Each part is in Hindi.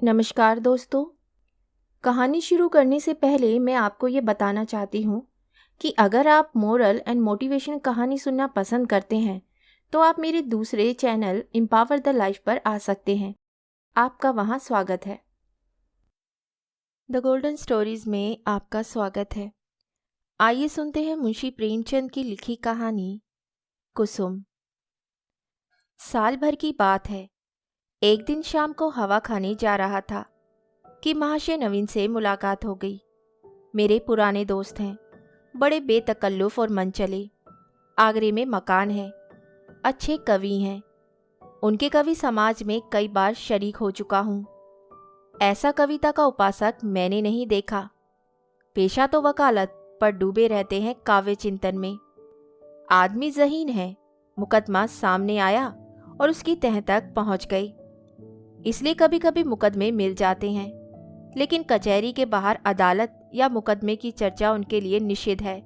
नमस्कार दोस्तों। कहानी शुरू करने से पहले मैं आपको ये बताना चाहती हूँ कि अगर आप मोरल एंड मोटिवेशन कहानी सुनना पसंद करते हैं तो आप मेरे दूसरे चैनल एम्पावर द लाइफ पर आ सकते हैं। आपका वहाँ स्वागत है। द गोल्डन स्टोरीज में आपका स्वागत है। आइए सुनते हैं मुंशी प्रेमचंद की लिखी कहानी कुसुम। साल भर की बात है। एक दिन शाम को हवा खाने जा रहा था कि महाशय नवीन से मुलाकात हो गई। मेरे पुराने दोस्त हैं, बड़े बेतकल्लुफ और मनचले। आगरे में मकान है, अच्छे कवि हैं। उनके कवि समाज में कई बार शरीक हो चुका हूँ। ऐसा कविता का उपासक मैंने नहीं देखा। पेशा तो वकालत, पर डूबे रहते हैं काव्य चिंतन में। आदमी ज़हीन है, मुकदमा सामने आया और उसकी तह तक पहुँच गई। इसलिए कभी कभी मुकदमे मिल जाते हैं, लेकिन कचहरी के बाहर अदालत या मुकदमे की चर्चा उनके लिए निषिद्ध है।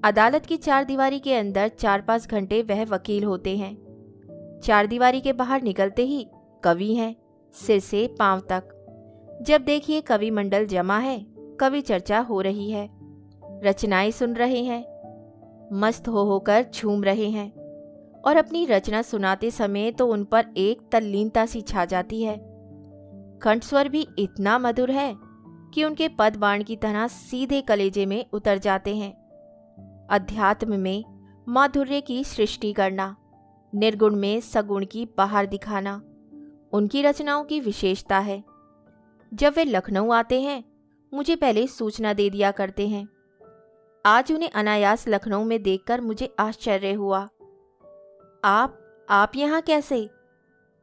अदालत की चारदीवारी के अंदर 4-5 घंटे वह वकील होते हैं। चारदीवारी के बाहर निकलते ही कवि हैं, सिर से पांव तक। जब देखिए कवि मंडल जमा है, कवि चर्चा हो रही है, रचनाएं सुन रहे हैं, मस्त होकर झूम रहे हैं। और अपनी रचना सुनाते समय तो उन पर एक तल्लीनता सी छा जाती है। कंठस्वर भी इतना मधुर है कि उनके पद बाण की तरह सीधे कलेजे में उतर जाते हैं। अध्यात्म में माधुर्य की सृष्टि करना, निर्गुण में सगुण की बाहर दिखाना उनकी रचनाओं की विशेषता है। जब वे लखनऊ आते हैं, मुझे पहले सूचना दे दिया करते हैं। आज उन्हें अनायास लखनऊ में देखकर मुझे आश्चर्य हुआ। आप यहाँ कैसे?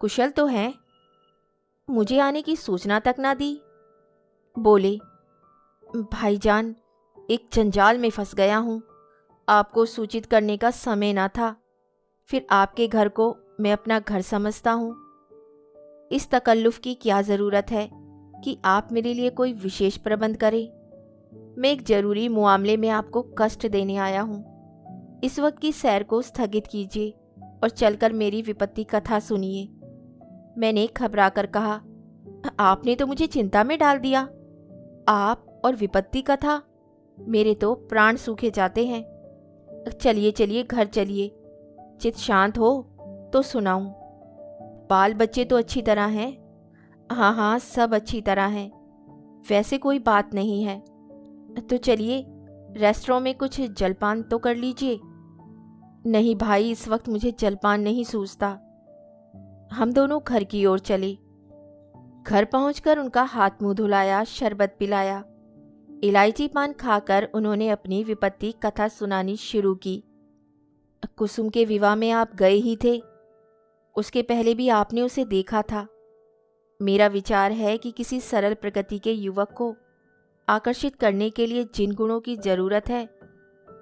कुशल तो हैं? मुझे आने की सूचना तक ना दी। बोले, भाईजान, एक जंजाल में फंस गया हूँ। आपको सूचित करने का समय ना था। फिर आपके घर को मैं अपना घर समझता हूँ। इस तकल्लुफ़ की क्या ज़रूरत है कि आप मेरे लिए कोई विशेष प्रबंध करें? मैं एक ज़रूरी मामले में आपको कष्ट देने आया हूँ। इस वक्त की सैर को स्थगित कीजिए और चलकर मेरी विपत्ति कथा सुनिए। मैंने घबरा कर कहा, आपने तो मुझे चिंता में डाल दिया। आप और विपत्ति कथा, मेरे तो प्राण सूखे जाते हैं। चलिए चलिए, घर चलिए। चित शांत हो तो सुनाऊं। बाल बच्चे तो अच्छी तरह हैं? हाँ, सब अच्छी तरह हैं। वैसे कोई बात नहीं है तो चलिए, रेस्टोरेंट में कुछ जलपान तो कर लीजिए। नहीं भाई, इस वक्त मुझे जलपान नहीं सूझता। हम दोनों घर की ओर चले। घर पहुंचकर उनका हाथ मुंह धुलाया, शरबत पिलाया। इलायची पान खाकर उन्होंने अपनी विपत्ति कथा सुनानी शुरू की। कुसुम के विवाह में आप गए ही थे। उसके पहले भी आपने उसे देखा था। मेरा विचार है कि किसी सरल प्रकृति के युवक को आकर्षित करने के लिए जिन गुणों की जरूरत है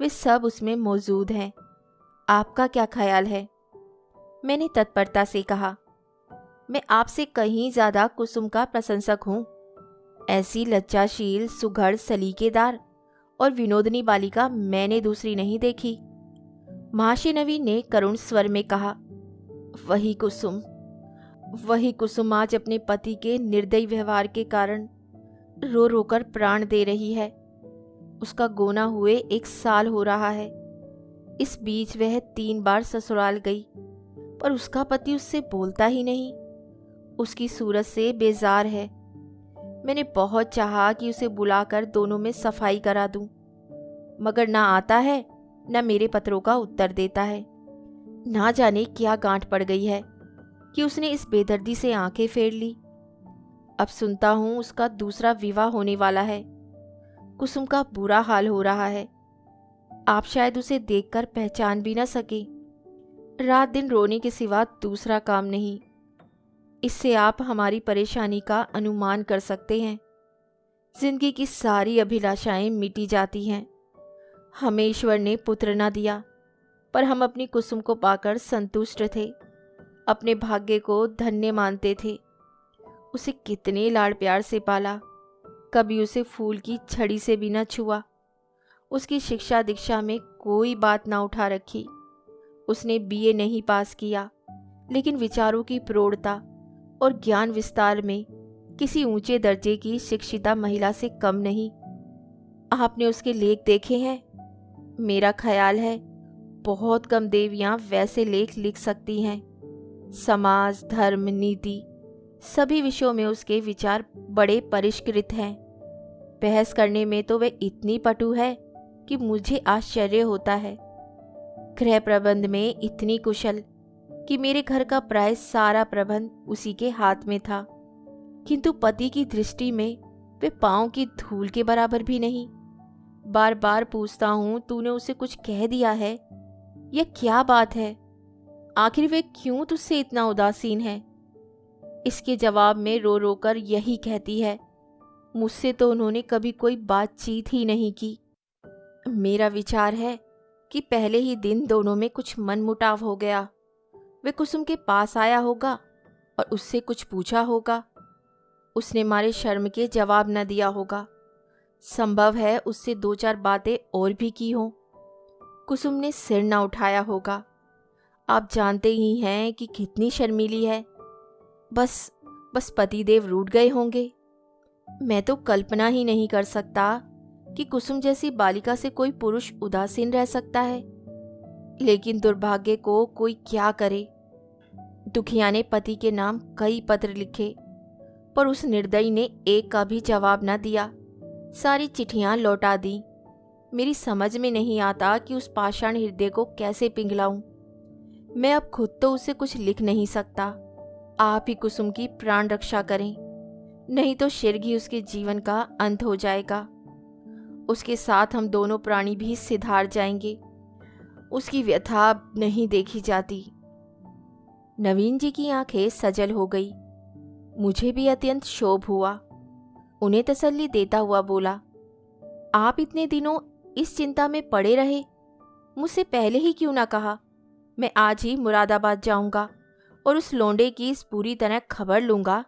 वे सब उसमें मौजूद हैं। आपका क्या ख्याल है? मैंने तत्परता से कहा। मैं आपसे कहीं ज्यादा कुसुम का प्रशंसक हूँ। ऐसी लज्जाशील, सुघड़, सलीकेदार और विनोदनी बालिका मैंने दूसरी नहीं देखी। महाशय नवीन ने करुण स्वर में कहा, वही कुसुम आज अपने पति के निर्दयी व्यवहार के कारण रो रोकर प्राण दे रही है। उसका गोना हुए 1 साल हो रहा है। इस बीच वह 3 बार ससुराल गई, पर उसका पति उससे बोलता ही नहीं। उसकी सूरत से बेजार है। मैंने बहुत चाहा कि उसे बुलाकर दोनों में सफाई करा दूं, मगर ना आता है, ना मेरे पत्रों का उत्तर देता है। ना जाने क्या गांठ पड़ गई है कि उसने इस बेदर्दी से आंखें फेर ली। अब सुनता हूं उसका दूसरा विवाह होने वाला है। कुसुम का बुरा हाल हो रहा है। आप शायद उसे देखकर पहचान भी न सके। रात दिन रोने के सिवा दूसरा काम नहीं। इससे आप हमारी परेशानी का अनुमान कर सकते हैं। जिंदगी की सारी अभिलाषाएं मिटी जाती हैं। हमें ईश्वर ने पुत्र न दिया, पर हम अपनी कुसुम को पाकर संतुष्ट थे। अपने भाग्य को धन्य मानते थे। उसे कितने लाड़ प्यार से पाला, कभी उसे फूल की छड़ी से भी न छुआ। उसकी शिक्षा दीक्षा में कोई बात ना उठा रखी। उसने बीए नहीं पास किया, लेकिन विचारों की प्रौढ़ता और ज्ञान विस्तार में किसी ऊंचे दर्जे की शिक्षिता महिला से कम नहीं। आपने उसके लेख देखे हैं? मेरा ख्याल है बहुत कम देवियां वैसे लेख लिख सकती हैं। समाज, धर्म, नीति सभी विषयों में उसके विचार बड़े परिष्कृत हैं। बहस करने में तो वह इतनी पटु है कि मुझे आश्चर्य होता है। गृह प्रबंध में इतनी कुशल कि मेरे घर का प्राय सारा प्रबंध उसी के हाथ में था, किंतु पति की दृष्टि में वे पांव की धूल के बराबर भी नहीं। बार बार पूछता हूं, तूने उसे कुछ कह दिया है? यह क्या बात है? आखिर वे क्यों तुझसे इतना उदासीन है? इसके जवाब में रो रो कर यही कहती है, मुझसे तो उन्होंने कभी कोई बातचीत ही नहीं की। मेरा विचार है कि पहले ही दिन दोनों में कुछ मनमुटाव हो गया। वे कुसुम के पास आया होगा और उससे कुछ पूछा होगा। उसने मारे शर्म के जवाब न दिया होगा। संभव है उससे 2-4 बातें और भी की हों। कुसुम ने सिर न उठाया होगा। आप जानते ही हैं कि कितनी शर्मीली है। बस पतिदेव रूठ गए होंगे। मैं तो कल्पना ही नहीं कर सकता कि कुसुम जैसी बालिका से कोई पुरुष उदासीन रह सकता है। लेकिन दुर्भाग्य को कोई क्या करे। दुखिया ने पति के नाम कई पत्र लिखे, पर उस निर्दयी ने एक का भी जवाब न दिया। सारी चिट्ठियां लौटा दी। मेरी समझ में नहीं आता कि उस पाषाण हृदय को कैसे पिघलाऊं। मैं अब खुद तो उसे कुछ लिख नहीं सकता। आप ही कुसुम की प्राण रक्षा करें, नहीं तो शीघ्र ही उसके जीवन का अंत हो जाएगा। उसके साथ हम दोनों प्राणी भी सिधार जाएंगे। उसकी व्यथा अब नहीं देखी जाती। नवीन जी की आंखें सजल हो गई। मुझे भी अत्यंत क्षोभ हुआ। उन्हें तसल्ली देता हुआ बोला, आप इतने दिनों इस चिंता में पड़े रहे, मुझसे पहले ही क्यों ना कहा? मैं आज ही मुरादाबाद जाऊंगा और उस लोंडे की इस पूरी तरह खबर लूंगा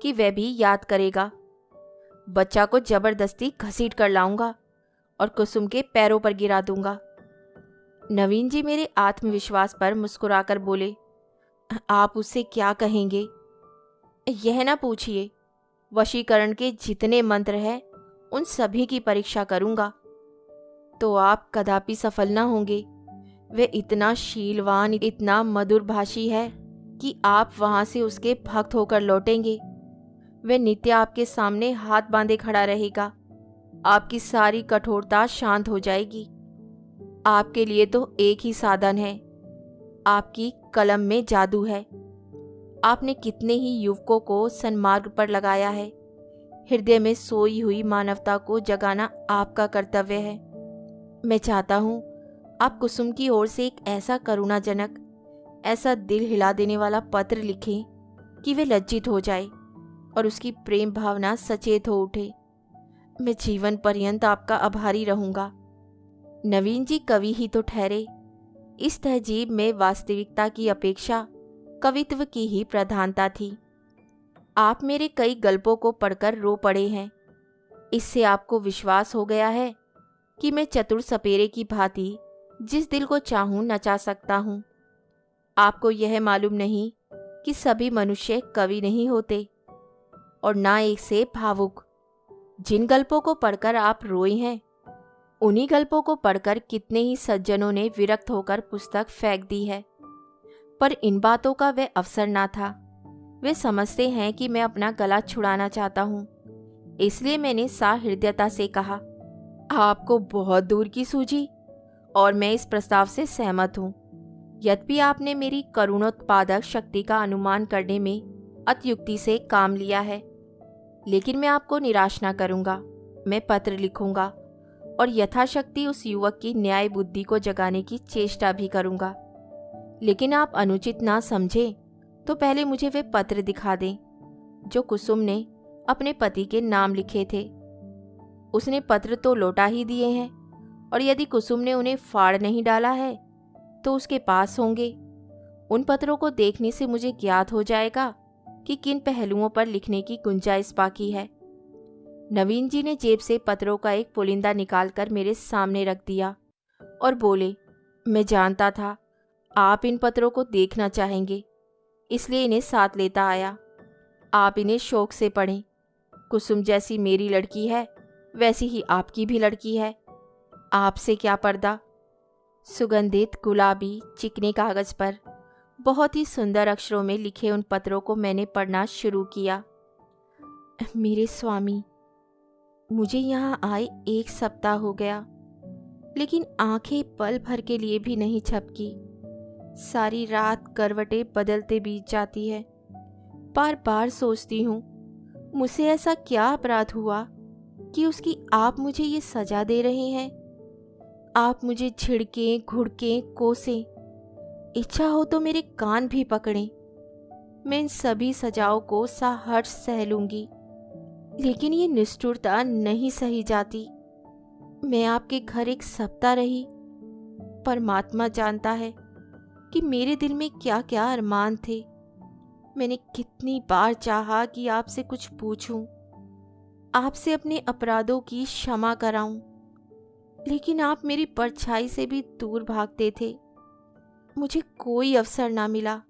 कि वह भी याद करेगा। बच्चा को जबरदस्ती घसीट कर लाऊंगा और कुसुम के पैरों पर गिरा दूंगा। नवीन जी मेरे आत्मविश्वास पर मुस्कुराकर बोले, आप उससे क्या कहेंगे? यह ना पूछिए। वशीकरण के जितने मंत्र हैं उन सभी की परीक्षा करूंगा, तो आप कदापि सफल ना होंगे। वे इतना शीलवान, इतना मधुर भाषी है कि आप वहां से उसके भक्त होकर लौटेंगे। वे नित्य आपके सामने हाथ बांधे खड़ा रहेगा। आपकी सारी कठोरता शांत हो जाएगी। आपके लिए तो एक ही साधन है, आपकी कलम में जादू है। आपने कितने ही युवकों को सन्मार्ग पर लगाया है। हृदय में सोई हुई मानवता को जगाना आपका कर्तव्य है। मैं चाहता हूं आप कुसुम की ओर से एक ऐसा करुणाजनक, ऐसा दिल हिला देने वाला पत्र लिखें कि वे लज्जित हो जाए और उसकी प्रेम भावना सचेत हो उठे। मैं जीवन पर्यंत आपका आभारी रहूंगा। नवीन जी कवि ही तो ठहरे। इस तहजीब में वास्तविकता की अपेक्षा कवित्व की ही प्रधानता थी। आप मेरे कई गल्पों को पढ़कर रो पड़े हैं। इससे आपको विश्वास हो गया है कि मैं चतुर सपेरे की भांति जिस दिल को चाहूं नचा सकता हूं। आपको यह मालूम नहीं कि सभी मनुष्य कवि नहीं होते, और ना एक से भावुक। जिन गल्पों को पढ़कर आप रोए हैं, उन्हीं गल्पों को पढ़कर कितने ही सज्जनों ने विरक्त होकर पुस्तक फेंक दी है। पर इन बातों का वह अवसर ना था। वे समझते हैं कि मैं अपना गला छुड़ाना चाहता हूँ। इसलिए मैंने सहृदयता से कहा, आपको बहुत दूर की सूझी और मैं इस प्रस्ताव से सहमत हूँ। यद्यपि आपने मेरी करुणोत्पादक शक्ति का अनुमान करने में अत्युक्ति से काम लिया है, लेकिन मैं आपको निराश ना करूँगा। मैं पत्र लिखूँगा और यथाशक्ति उस युवक की न्याय बुद्धि को जगाने की चेष्टा भी करूँगा। लेकिन आप अनुचित ना समझें तो पहले मुझे वे पत्र दिखा दें जो कुसुम ने अपने पति के नाम लिखे थे। उसने पत्र तो लौटा ही दिए हैं, और यदि कुसुम ने उन्हें फाड़ नहीं डाला है तो उसके पास होंगे। उन पत्रों को देखने से मुझे ज्ञात हो जाएगा कि किन पहलुओं पर लिखने की गुंजाइश बाकी है। नवीन जी ने जेब से पत्रों का एक पुलिंदा निकालकर मेरे सामने रख दिया और बोले, मैं जानता था आप इन पत्रों को देखना चाहेंगे, इसलिए इन्हें साथ लेता आया। आप इन्हें शौक से पढ़ें। कुसुम जैसी मेरी लड़की है, वैसी ही आपकी भी लड़की है। आपसे क्या पर्दा। सुगंधित गुलाबी चिकने कागज पर बहुत ही सुंदर अक्षरों में लिखे उन पत्रों को मैंने पढ़ना शुरू किया। मेरे स्वामी, मुझे यहाँ आए 1 सप्ताह हो गया, लेकिन आंखें पल भर के लिए भी नहीं झपकी। सारी रात करवटें बदलते बीत जाती है। बार बार सोचती हूँ, मुझसे ऐसा क्या अपराध हुआ कि उसकी आप मुझे ये सजा दे रहे हैं। आप मुझे झिड़कें, घुड़कें, कोसें, इच्छा हो तो मेरे कान भी पकड़ें। मैं इन सभी सजाओं को सहर्ष सह लूंगी, लेकिन ये निष्ठुरता नहीं सही जाती। मैं आपके घर 1 सप्ताह रही। परमात्मा जानता है कि मेरे दिल में क्या क्या अरमान थे। मैंने कितनी बार चाहा कि आपसे कुछ पूछूं, आपसे अपने अपराधों की क्षमा कराऊं, लेकिन आप मेरी परछाई से भी दूर भागते थे। मुझे कोई अवसर ना मिला।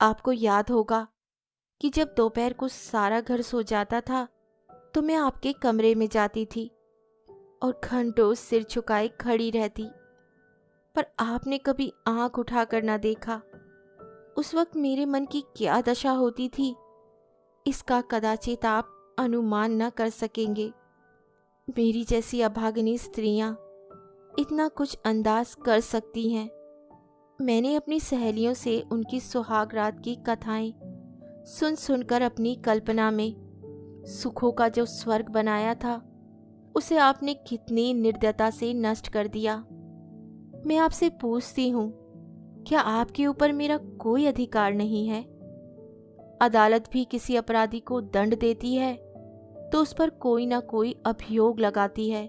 आपको याद होगा कि जब दोपहर को सारा घर सो जाता था तो मैं आपके कमरे में जाती थी और घंटों सिर झुकाए खड़ी रहती, पर आपने कभी आंख उठाकर ना देखा। उस वक्त मेरे मन की क्या दशा होती थी, इसका कदाचित आप अनुमान न कर सकेंगे। मेरी जैसी अभागिनी स्त्रियां इतना कुछ अंदाज कर सकती हैं। मैंने अपनी सहेलियों से उनकी सुहाग रात की कथाएं सुन सुनकर अपनी कल्पना में सुखों का जो स्वर्ग बनाया था, उसे आपने कितनी निर्दयता से नष्ट कर दिया। मैं आपसे पूछती हूँ, क्या आपके ऊपर मेरा कोई अधिकार नहीं है? अदालत भी किसी अपराधी को दंड देती है तो उस पर कोई ना कोई अभियोग लगाती है,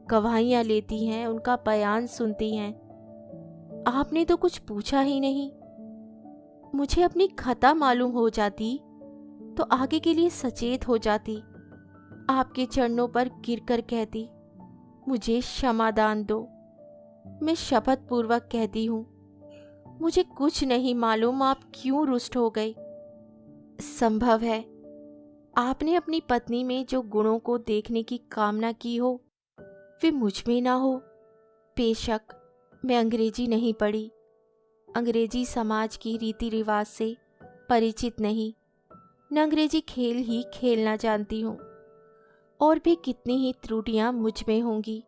गवाहियां लेती हैं, उनका बयान सुनती हैं। आपने तो कुछ पूछा ही नहीं। मुझे अपनी खता मालूम हो जाती तो आगे के लिए सचेत हो जाती। आपके चरणों पर गिरकर कहती, मुझे क्षमादान दो। मैं शपथ पूर्वक कहती हूँ, मुझे कुछ नहीं मालूम आप क्यों रुष्ट हो गए। संभव है आपने अपनी पत्नी में जो गुणों को देखने की कामना की हो वे मुझ में ना हो। बेशक मैं अंग्रेजी नहीं पढ़ी, अंग्रेजी समाज की रीति रिवाज से परिचित नहीं, न अंग्रेजी खेल ही खेलना जानती हूँ। और भी कितनी ही त्रुटियाँ मुझ में होंगी।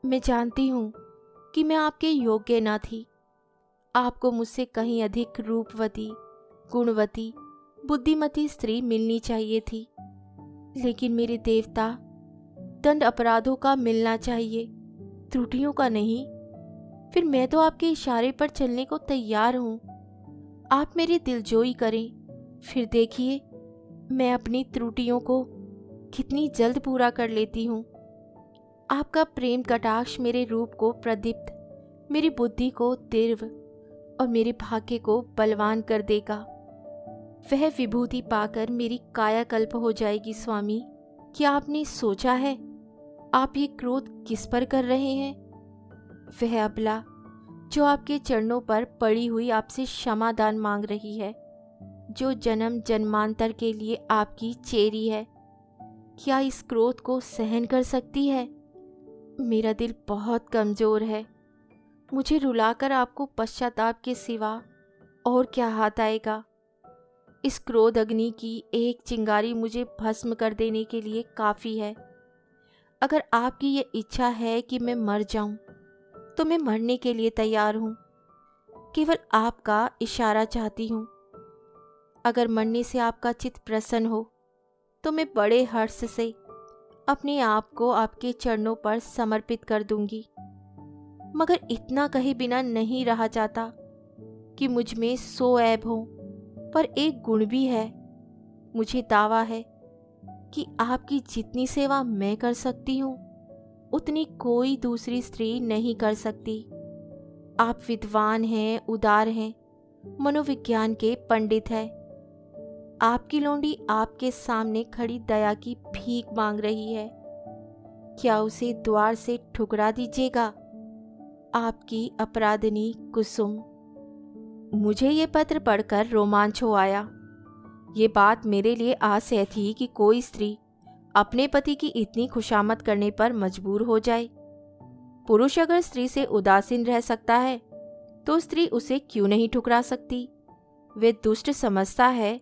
मैं जानती हूँ कि मैं आपके योग्य न थी। आपको मुझसे कहीं अधिक रूपवती, गुणवती, बुद्धिमती स्त्री मिलनी चाहिए थी, लेकिन मेरे देवता, दंड अपराधों का मिलना चाहिए, त्रुटियों का नहीं। फिर मैं तो आपके इशारे पर चलने को तैयार हूँ। आप मेरी दिलजोई करें, फिर देखिए मैं अपनी त्रुटियों को कितनी जल्द पूरा कर लेती हूँ। आपका प्रेम कटाक्ष मेरे रूप को प्रदीप्त, मेरी बुद्धि को तीव्र और मेरे भाग्य को बलवान कर देगा। वह विभूति पाकर मेरी कायाकल्प हो जाएगी। स्वामी, क्या आपने सोचा है आप ये क्रोध किस पर कर रहे हैं? वह अबला जो आपके चरणों पर पड़ी हुई आपसे क्षमादान मांग रही है, जो जन्म जन्मांतर के लिए आपकी चेरी है, क्या इस क्रोध को सहन कर सकती है? मेरा दिल बहुत कमजोर है। मुझे रुलाकर आपको पश्चाताप के सिवा और क्या हाथ आएगा? इस क्रोध अग्नि की एक चिंगारी मुझे भस्म कर देने के लिए काफ़ी है। अगर आपकी ये इच्छा है कि मैं मर जाऊं, तो मैं मरने के लिए तैयार हूं। केवल आपका इशारा चाहती हूं। अगर मरने से आपका चित्त प्रसन्न हो तो मैं बड़े हर्ष से अपने आप को आपके चरणों पर समर्पित कर दूंगी। मगर इतना कहे बिना नहीं रहा जाता कि मुझ में 100 ऐब हो, पर एक गुण भी है। मुझे दावा है कि आपकी जितनी सेवा मैं कर सकती हूँ, उतनी कोई दूसरी स्त्री नहीं कर सकती। आप विद्वान हैं, उदार हैं, मनोविज्ञान के पंडित हैं। आपकी लौंडी आपके सामने खड़ी दया की भीख मांग रही है। क्या उसे द्वार से ठुकरा दीजिएगा? आपकी अपराधिनी कुसुम। मुझे ये पत्र पढ़कर रोमांच हो आया। ये बात मेरे लिए असह्य थी कि कोई स्त्री अपने पति की इतनी खुशामद करने पर मजबूर हो जाए। पुरुष अगर स्त्री से उदासीन रह सकता है तो स्त्री उसे क्यों नहीं ठुकरा सकती। वे दुष्ट समझता है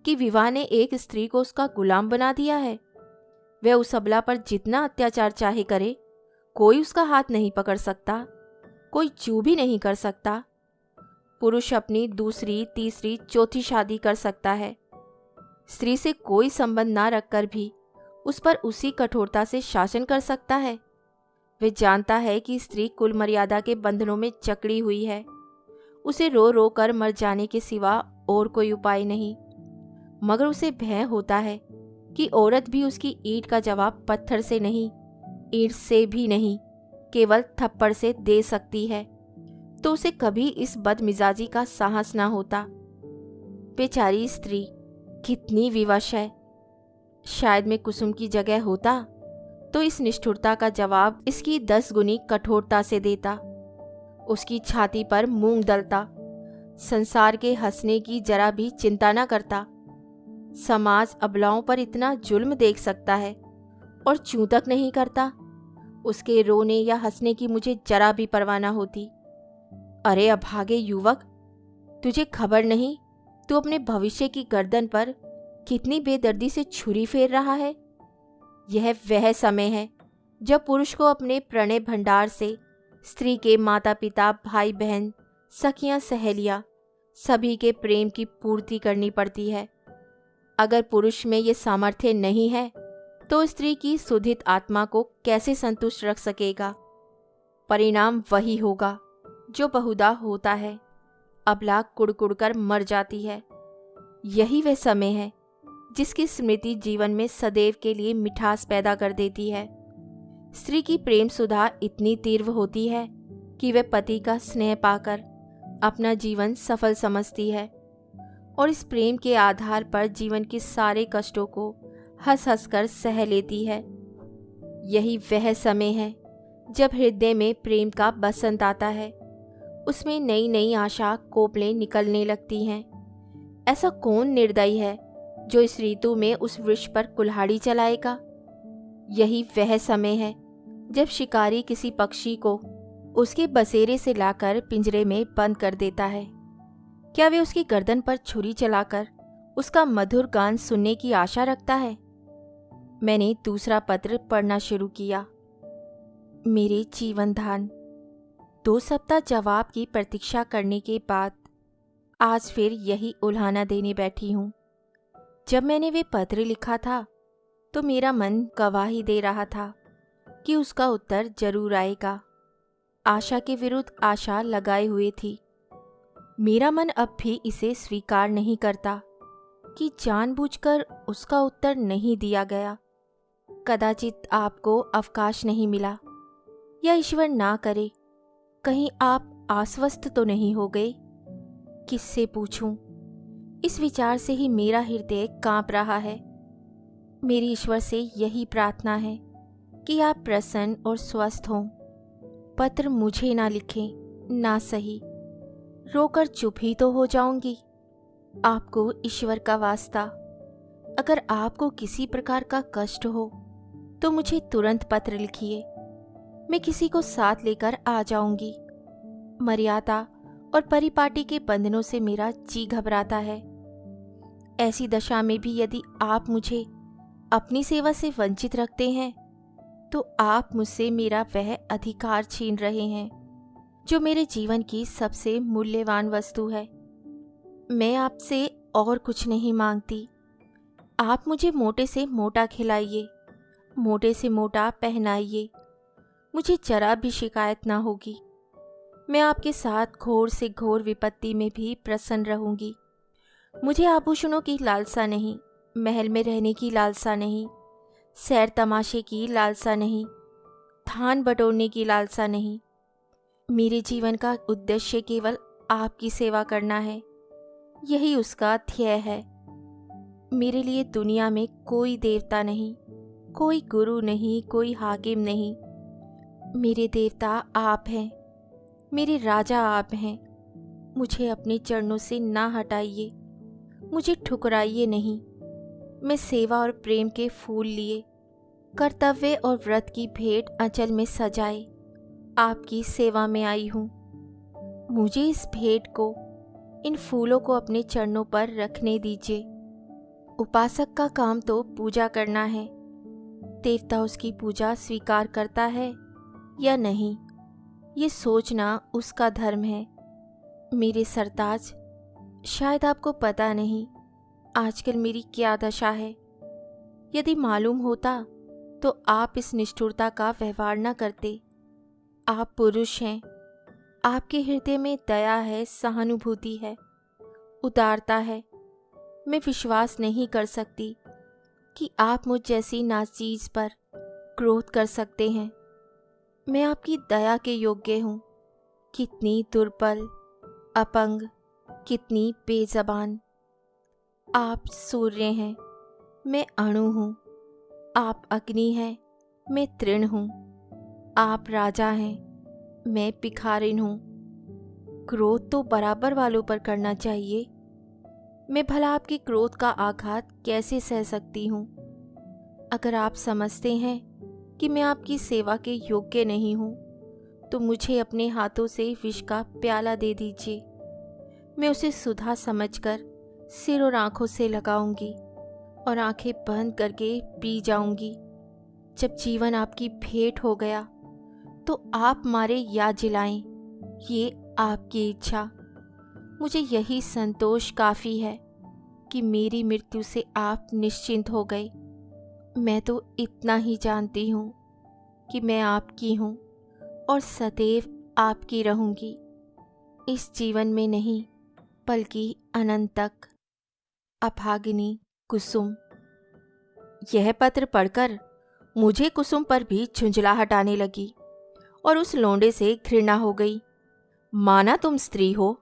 कि विवाह ने एक स्त्री को उसका गुलाम बना दिया है। वह उस अबला पर जितना अत्याचार चाहे करे, कोई उसका हाथ नहीं पकड़ सकता, कोई चू भी नहीं कर सकता। पुरुष अपनी दूसरी, तीसरी, चौथी शादी कर सकता है। स्त्री से कोई संबंध ना रखकर भी उस पर उसी कठोरता से शासन कर सकता है। वह जानता है कि स्त्री कुल मर्यादा के बंधनों में जकड़ी हुई है। उसे रो रो कर मर जाने के सिवा और कोई उपाय नहीं। मगर उसे भय होता है कि औरत भी उसकी ईंट का जवाब पत्थर से नहीं, ईंट से भी नहीं, केवल थप्पड़ से दे सकती है। तो उसे कभी इस बदमिजाजी का साहस ना होता। बेचारी स्त्री कितनी विवश है। शायद मैं कुसुम की जगह होता तो इस निष्ठुरता का जवाब इसकी 10 गुनी कठोरता से देता। उसकी छाती पर मूंग दलता, संसार के हंसने की जरा भी चिंता न करता। समाज अबलाओं पर इतना जुल्म देख सकता है और चूं तक नहीं करता। उसके रोने या हंसने की मुझे जरा भी परवाह न होती। अरे अभागे युवक, तुझे खबर नहीं तू अपने भविष्य की गर्दन पर कितनी बेदर्दी से छुरी फेर रहा है। यह वह समय है जब पुरुष को अपने प्रणय भंडार से स्त्री के माता पिता, भाई बहन, सखियां, सहेलियां सभी के प्रेम की पूर्ति करनी पड़ती है। अगर पुरुष में ये सामर्थ्य नहीं है तो स्त्री की सुधित आत्मा को कैसे संतुष्ट रख सकेगा। परिणाम वही होगा जो बहुधा होता है। अबला कुड़कुड़कर मर जाती है। यही वह समय है जिसकी स्मृति जीवन में सदैव के लिए मिठास पैदा कर देती है। स्त्री की प्रेम सुधा इतनी तीव्र होती है कि वह पति का स्नेह पाकर अपना जीवन सफल समझती है और इस प्रेम के आधार पर जीवन के सारे कष्टों को हंस हंस कर सह लेती है। यही वह समय है जब हृदय में प्रेम का बसंत आता है। उसमें नई नई आशा कोपलें निकलने लगती हैं। ऐसा कौन निर्दयी है जो इस ऋतु में उस वृक्ष पर कुल्हाड़ी चलाएगा। यही वह समय है जब शिकारी किसी पक्षी को उसके बसेरे से लाकर पिंजरे में बंद कर देता है। क्या वे उसकी गर्दन पर छुरी चलाकर उसका मधुर गान सुनने की आशा रखता है। मैंने दूसरा पत्र पढ़ना शुरू किया। मेरे जीवन दान। 2 सप्ताह जवाब की प्रतीक्षा करने के बाद आज फिर यही उल्हाना देने बैठी हूँ। जब मैंने वे पत्र लिखा था तो मेरा मन गवाही दे रहा था कि उसका उत्तर जरूर आएगा। आशा के विरुद्ध आशा लगाए हुए थी। मेरा मन अब भी इसे स्वीकार नहीं करता कि जानबूझकर उसका उत्तर नहीं दिया गया। कदाचित आपको अवकाश नहीं मिला, या ईश्वर ना करे कहीं आप आश्वस्त तो नहीं हो गए। किससे पूछूं? इस विचार से ही मेरा हृदय कांप रहा है। मेरी ईश्वर से यही प्रार्थना है कि आप प्रसन्न और स्वस्थ हों। पत्र मुझे ना लिखें, ना सही, रोकर चुप ही तो हो जाऊंगी। आपको ईश्वर का वास्ता, अगर आपको किसी प्रकार का कष्ट हो तो मुझे तुरंत पत्र लिखिए। मैं किसी को साथ लेकर आ जाऊंगी। मर्यादा और परिपाटी के बंधनों से मेरा जी घबराता है। ऐसी दशा में भी यदि आप मुझे अपनी सेवा से वंचित रखते हैं तो आप मुझसे मेरा वह अधिकार छीन रहे हैं जो मेरे जीवन की सबसे मूल्यवान वस्तु है। मैं आपसे और कुछ नहीं मांगती। आप मुझे मोटे से मोटा खिलाइए, मोटे से मोटा पहनाइए, मुझे जरा भी शिकायत ना होगी। मैं आपके साथ घोर से घोर विपत्ति में भी प्रसन्न रहूंगी। मुझे आभूषणों की लालसा नहीं, महल में रहने की लालसा नहीं, सैर तमाशे की लालसा नहीं, धान बटोरने की लालसा नहीं। मेरे जीवन का उद्देश्य केवल आपकी सेवा करना है। यही उसका ध्येय है। मेरे लिए दुनिया में कोई देवता नहीं, कोई गुरु नहीं, कोई हाकिम नहीं। मेरे देवता आप हैं, मेरे राजा आप हैं। मुझे अपने चरणों से ना हटाइए। मुझे ठुकराइए नहीं। मैं सेवा और प्रेम के फूल लिए, कर्तव्य और व्रत की भेंट आंचल में सजाए आपकी सेवा में आई हूँ। मुझे इस भेंट को, इन फूलों को अपने चरणों पर रखने दीजिए। उपासक का काम तो पूजा करना है। देवता उसकी पूजा स्वीकार करता है या नहीं, ये सोचना उसका धर्म है। मेरे सरताज, शायद आपको पता नहीं आजकल मेरी क्या दशा है। यदि मालूम होता तो आप इस निष्ठुरता का व्यवहार न करते। आप पुरुष हैं, आपके हृदय में दया है, सहानुभूति है, उदारता है। मैं विश्वास नहीं कर सकती कि आप मुझ जैसी नाचीज पर क्रोध कर सकते हैं। मैं आपकी दया के योग्य हूँ। कितनी दुर्बल, अपंग, कितनी बेज़बान। आप सूर्य हैं, मैं अणु हूँ। आप अग्नि हैं, मैं तृण हूँ। आप राजा हैं, मैं भिखारिन हूँ। क्रोध तो बराबर वालों पर करना चाहिए। मैं भला आपके क्रोध का आघात कैसे सह सकती हूँ? अगर आप समझते हैं कि मैं आपकी सेवा के योग्य नहीं हूँ, तो मुझे अपने हाथों से विष का प्याला दे दीजिए। मैं उसे सुधा समझकर सिर और आंखों से लगाऊंगी और आंखें बंद करके पी जाऊंगी। जब जीवन आपकी भेंट हो गया तो आप मारे या जिलाएं, ये आपकी इच्छा। मुझे यही संतोष काफ़ी है कि मेरी मृत्यु से आप निश्चिंत हो गए। मैं तो इतना ही जानती हूँ कि मैं आपकी हूँ और सदैव आपकी रहूँगी, इस जीवन में नहीं बल्कि अनंत तक। अभागिनी कुसुम। यह पत्र पढ़कर मुझे कुसुम पर भी झुंझलाहट आने लगी और उस लौंडे से घृणा हो गई। माना तुम स्त्री हो,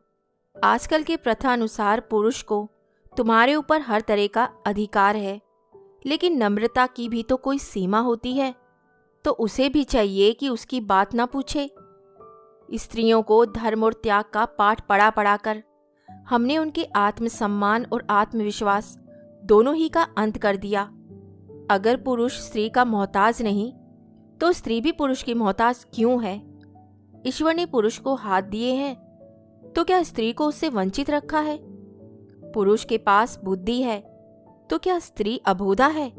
आजकल के प्रथा अनुसार पुरुष को तुम्हारे ऊपर हर तरह का अधिकार है, लेकिन नम्रता की भी तो कोई सीमा होती है। तो उसे भी चाहिए कि उसकी बात ना पूछे। स्त्रियों को धर्म और त्याग का पाठ पढ़ा पढ़ा कर हमने उनके आत्मसम्मान और आत्मविश्वास दोनों ही का अंत कर दिया। अगर पुरुष स्त्री का मोहताज नहीं, तो स्त्री भी पुरुष की मोहताज क्यों है? ईश्वर ने पुरुष को हाथ दिए हैं, तो क्या स्त्री को उससे वंचित रखा है? पुरुष के पास बुद्धि है, तो क्या स्त्री अबोधा है?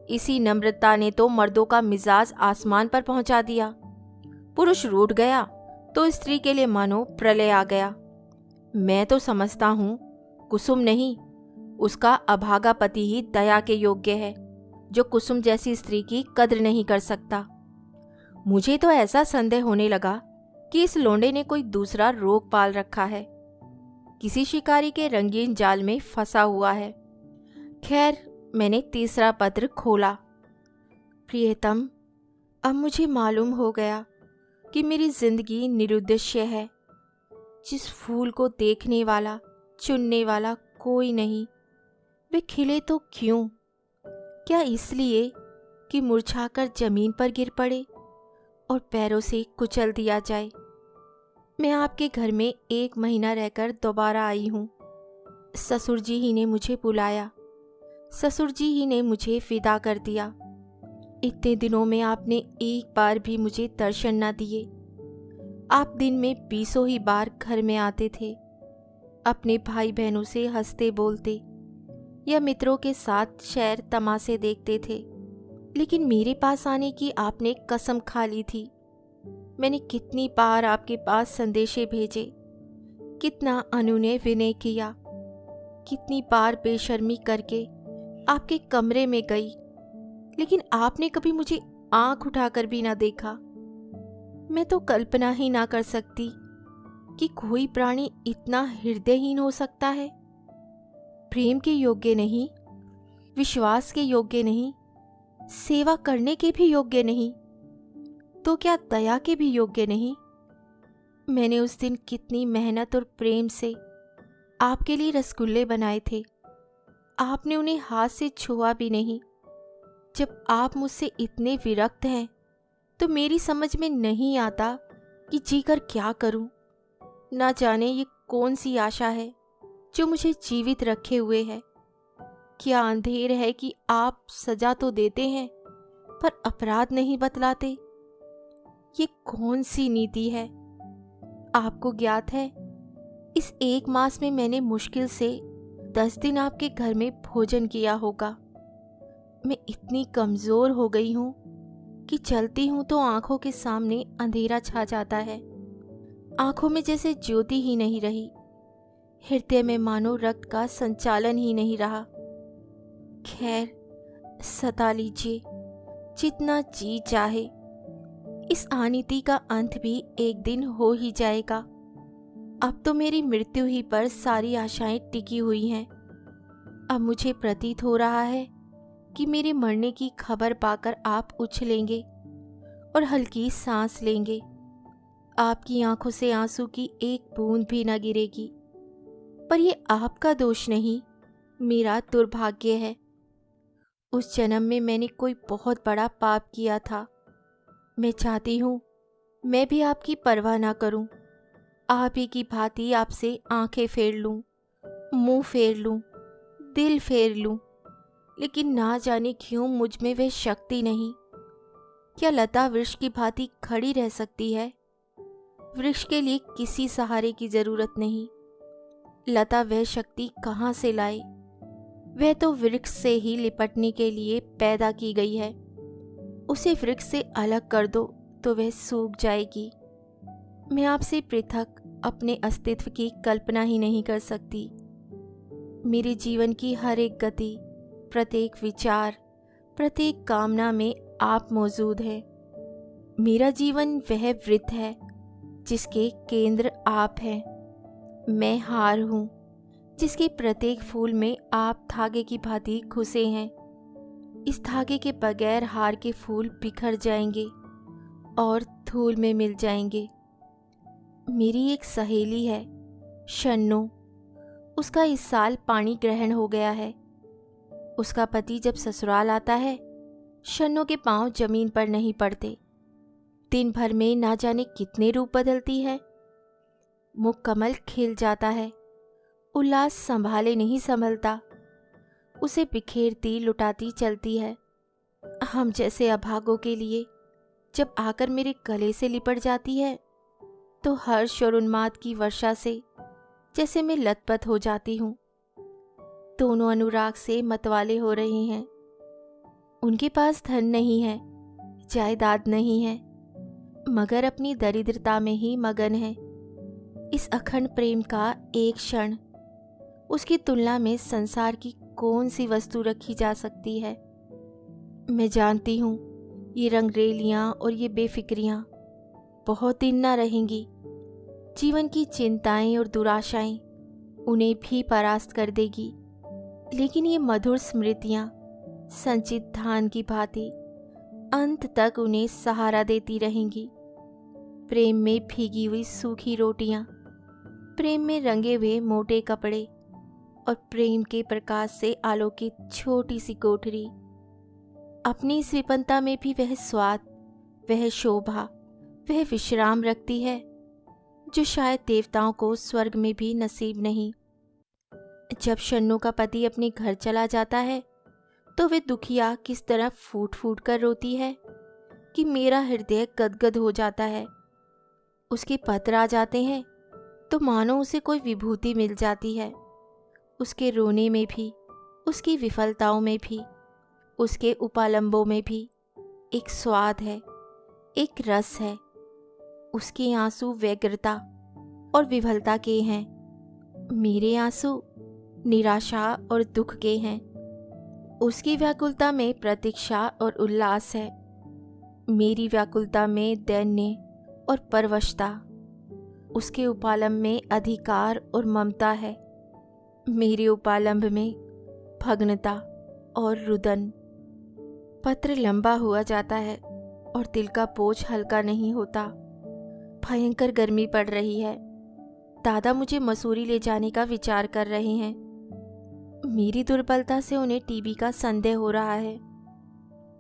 इसी नम्रता ने तो मर्दों का मिजाज आसमान पर पहुंचा दिया। पुरुष रूठ गया तो स्त्री के लिए मानो प्रलय आ गया। मैं तो समझता हूँ कुसुम नहीं, उसका अभागा पति ही दया के योग्य है, जो कुसुम जैसी स्त्री की कद्र नहीं कर सकता। मुझे तो ऐसा संदेह होने लगा कि इस लोंडे ने कोई दूसरा रोग पाल रखा है, किसी शिकारी के रंगीन जाल में फंसा हुआ है। खैर, मैंने तीसरा पत्र खोला। प्रियतम, अब मुझे मालूम हो गया कि मेरी जिंदगी निरुद्देश्य है। जिस फूल को देखने वाला, चुनने वाला कोई नहीं, वे खिले तो क्यों? क्या इसलिए कि मुरझाकर जमीन पर गिर पड़े और पैरों से कुचल दिया जाए? मैं आपके घर में 1 महीना रहकर दोबारा आई हूँ। ससुर जी ही ने मुझे बुलाया, ससुर जी ही ने मुझे विदा कर दिया। इतने दिनों में आपने एक बार भी मुझे दर्शन न दिए। आप दिन में 20 ही बार घर में आते थे, अपने भाई बहनों से हंसते बोलते या मित्रों के साथ शैर तमाशे देखते थे, लेकिन मेरे पास आने की आपने कसम खा ली थी। मैंने कितनी बार आपके पास संदेशे भेजे, कितना अनुनय विनय किया, कितनी बार बेशर्मी करके आपके कमरे में गई, लेकिन आपने कभी मुझे आंख उठाकर भी ना देखा। मैं तो कल्पना ही ना कर सकती कि कोई प्राणी इतना हृदयहीन हो सकता है। प्रेम के योग्य नहीं, विश्वास के योग्य नहीं, सेवा करने के भी योग्य नहीं, तो क्या दया के भी योग्य नहीं? मैंने उस दिन कितनी मेहनत और प्रेम से आपके लिए रसगुल्ले बनाए थे, आपने उन्हें हाथ से छुआ भी नहीं। जब आप मुझसे इतने विरक्त हैं, तो मेरी समझ में नहीं आता कि जीकर क्या करूं। ना जाने ये कौन सी आशा है जो मुझे जीवित रखे हुए है। क्या अंधेर है कि आप सजा तो देते हैं पर अपराध नहीं बतलाते। ये कौन सी नीति है? आपको ज्ञात है, इस 1 मास में मैंने मुश्किल से 10 दिन आपके घर में भोजन किया होगा। मैं इतनी कमजोर हो गई हूँ कि चलती हूँ तो आंखों के सामने अंधेरा छा जाता है। आंखों में जैसे ज्योति ही नहीं रही, हृदय में मानो रक्त का संचालन ही नहीं रहा। खैर, सता लीजिए जितना जी चाहे, इस अनीति का अंत भी एक दिन हो ही जाएगा। अब तो मेरी मृत्यु ही पर सारी आशाएं टिकी हुई हैं। अब मुझे प्रतीत हो रहा है कि मेरे मरने की खबर पाकर आप उछलेंगे और हल्की सांस लेंगे। आपकी आंखों से आंसू की एक बूंद भी न गिरेगी। पर ये आपका दोष नहीं, मेरा दुर्भाग्य है। उस जन्म में मैंने कोई बहुत बड़ा पाप किया था। मैं चाहती हूँ मैं भी आपकी परवाह ना करूं, आप ही की भांति आपसे आंखें फेर लूं, मुंह फेर लूं, दिल फेर लूं, लेकिन ना जाने क्यों मुझ में वह शक्ति नहीं। क्या लता वृक्ष की भांति खड़ी रह सकती है? वृक्ष के लिए किसी सहारे की जरूरत नहीं। लता वह शक्ति कहाँ से लाए? वह तो वृक्ष से ही लिपटने के लिए पैदा की गई है। उसे वृक्ष से अलग कर दो तो वह सूख जाएगी। मैं आपसे पृथक अपने अस्तित्व की कल्पना ही नहीं कर सकती। मेरे जीवन की हर एक गति, प्रत्येक विचार, प्रत्येक कामना में आप मौजूद हैं। मेरा जीवन वह वृत्त है जिसके केंद्र आप हैं। मैं हार हूँ जिसके प्रत्येक फूल में आप धागे की भांति घुसे हैं। इस धागे के बगैर हार के फूल बिखर जाएंगे और धूल में मिल जाएंगे। मेरी एक सहेली है, शन्नो। उसका इस साल पाणी ग्रहण हो गया है। उसका पति जब ससुराल आता है, शन्नो के पांव जमीन पर नहीं पड़ते। दिन भर में ना जाने कितने रूप बदलती है। मुख कमल खिल जाता है, उल्लास संभाले नहीं संभलता। उसे बिखेरती लुटाती चलती है। हम जैसे अभागों के लिए जब आकर मेरे गले से लिपट जाती है तो हर्ष और उन्माद की वर्षा से जैसे मैं लथपथ हो जाती हूँ। दोनों अनुराग से मतवाले हो रहे हैं। उनके पास धन नहीं है, जायदाद नहीं है, मगर अपनी दरिद्रता में ही मगन है। इस अखंड प्रेम का एक क्षण, उसकी तुलना में संसार की कौन सी वस्तु रखी जा सकती है? मैं जानती हूँ ये रंगरेलियाँ और ये बेफिक्रियाँ बहुत दिन ना रहेंगी। जीवन की चिंताएं और दुराशाएं उन्हें भी परास्त कर देगी, लेकिन ये मधुर स्मृतियाँ संचित धान की भांति अंत तक उन्हें सहारा देती रहेंगी। प्रेम में भीगी हुई सूखी रोटियाँ, प्रेम में रंगे हुए मोटे कपड़े और प्रेम के प्रकाश से आलोकित छोटी सी कोठरी। अपनी इस विपन्नता में भी वह स्वाद, वह शोभा, वह विश्राम रखती है जो शायद देवताओं को स्वर्ग में भी नसीब नहीं। जब शन्नो का पति अपने घर चला जाता है तो वे दुखिया किस तरह फूट फूट कर रोती है कि मेरा हृदय गदगद हो जाता है। उसके पत्र आ जाते हैं तो मानो उसे कोई विभूति मिल जाती है। उसके रोने में भी, उसकी विफलताओं में भी, उसके उपालंबों में भी एक स्वाद है, एक रस है। उसके आंसू व्यग्रता और विफलता के हैं, मेरे आंसू निराशा और दुख के हैं। उसकी व्याकुलता में प्रतीक्षा और उल्लास है, मेरी व्याकुलता में दैन्य और परवशता। उसके उपालंब में अधिकार और ममता है, मेरे उपालंब में भग्नता और रुदन। पत्र लंबा हुआ जाता है और दिल का बोझ हल्का नहीं होता। भयंकर गर्मी पड़ रही है। दादा मुझे मसूरी ले जाने का विचार कर रहे हैं। मेरी दुर्बलता से उन्हें टीबी का संदेह हो रहा है।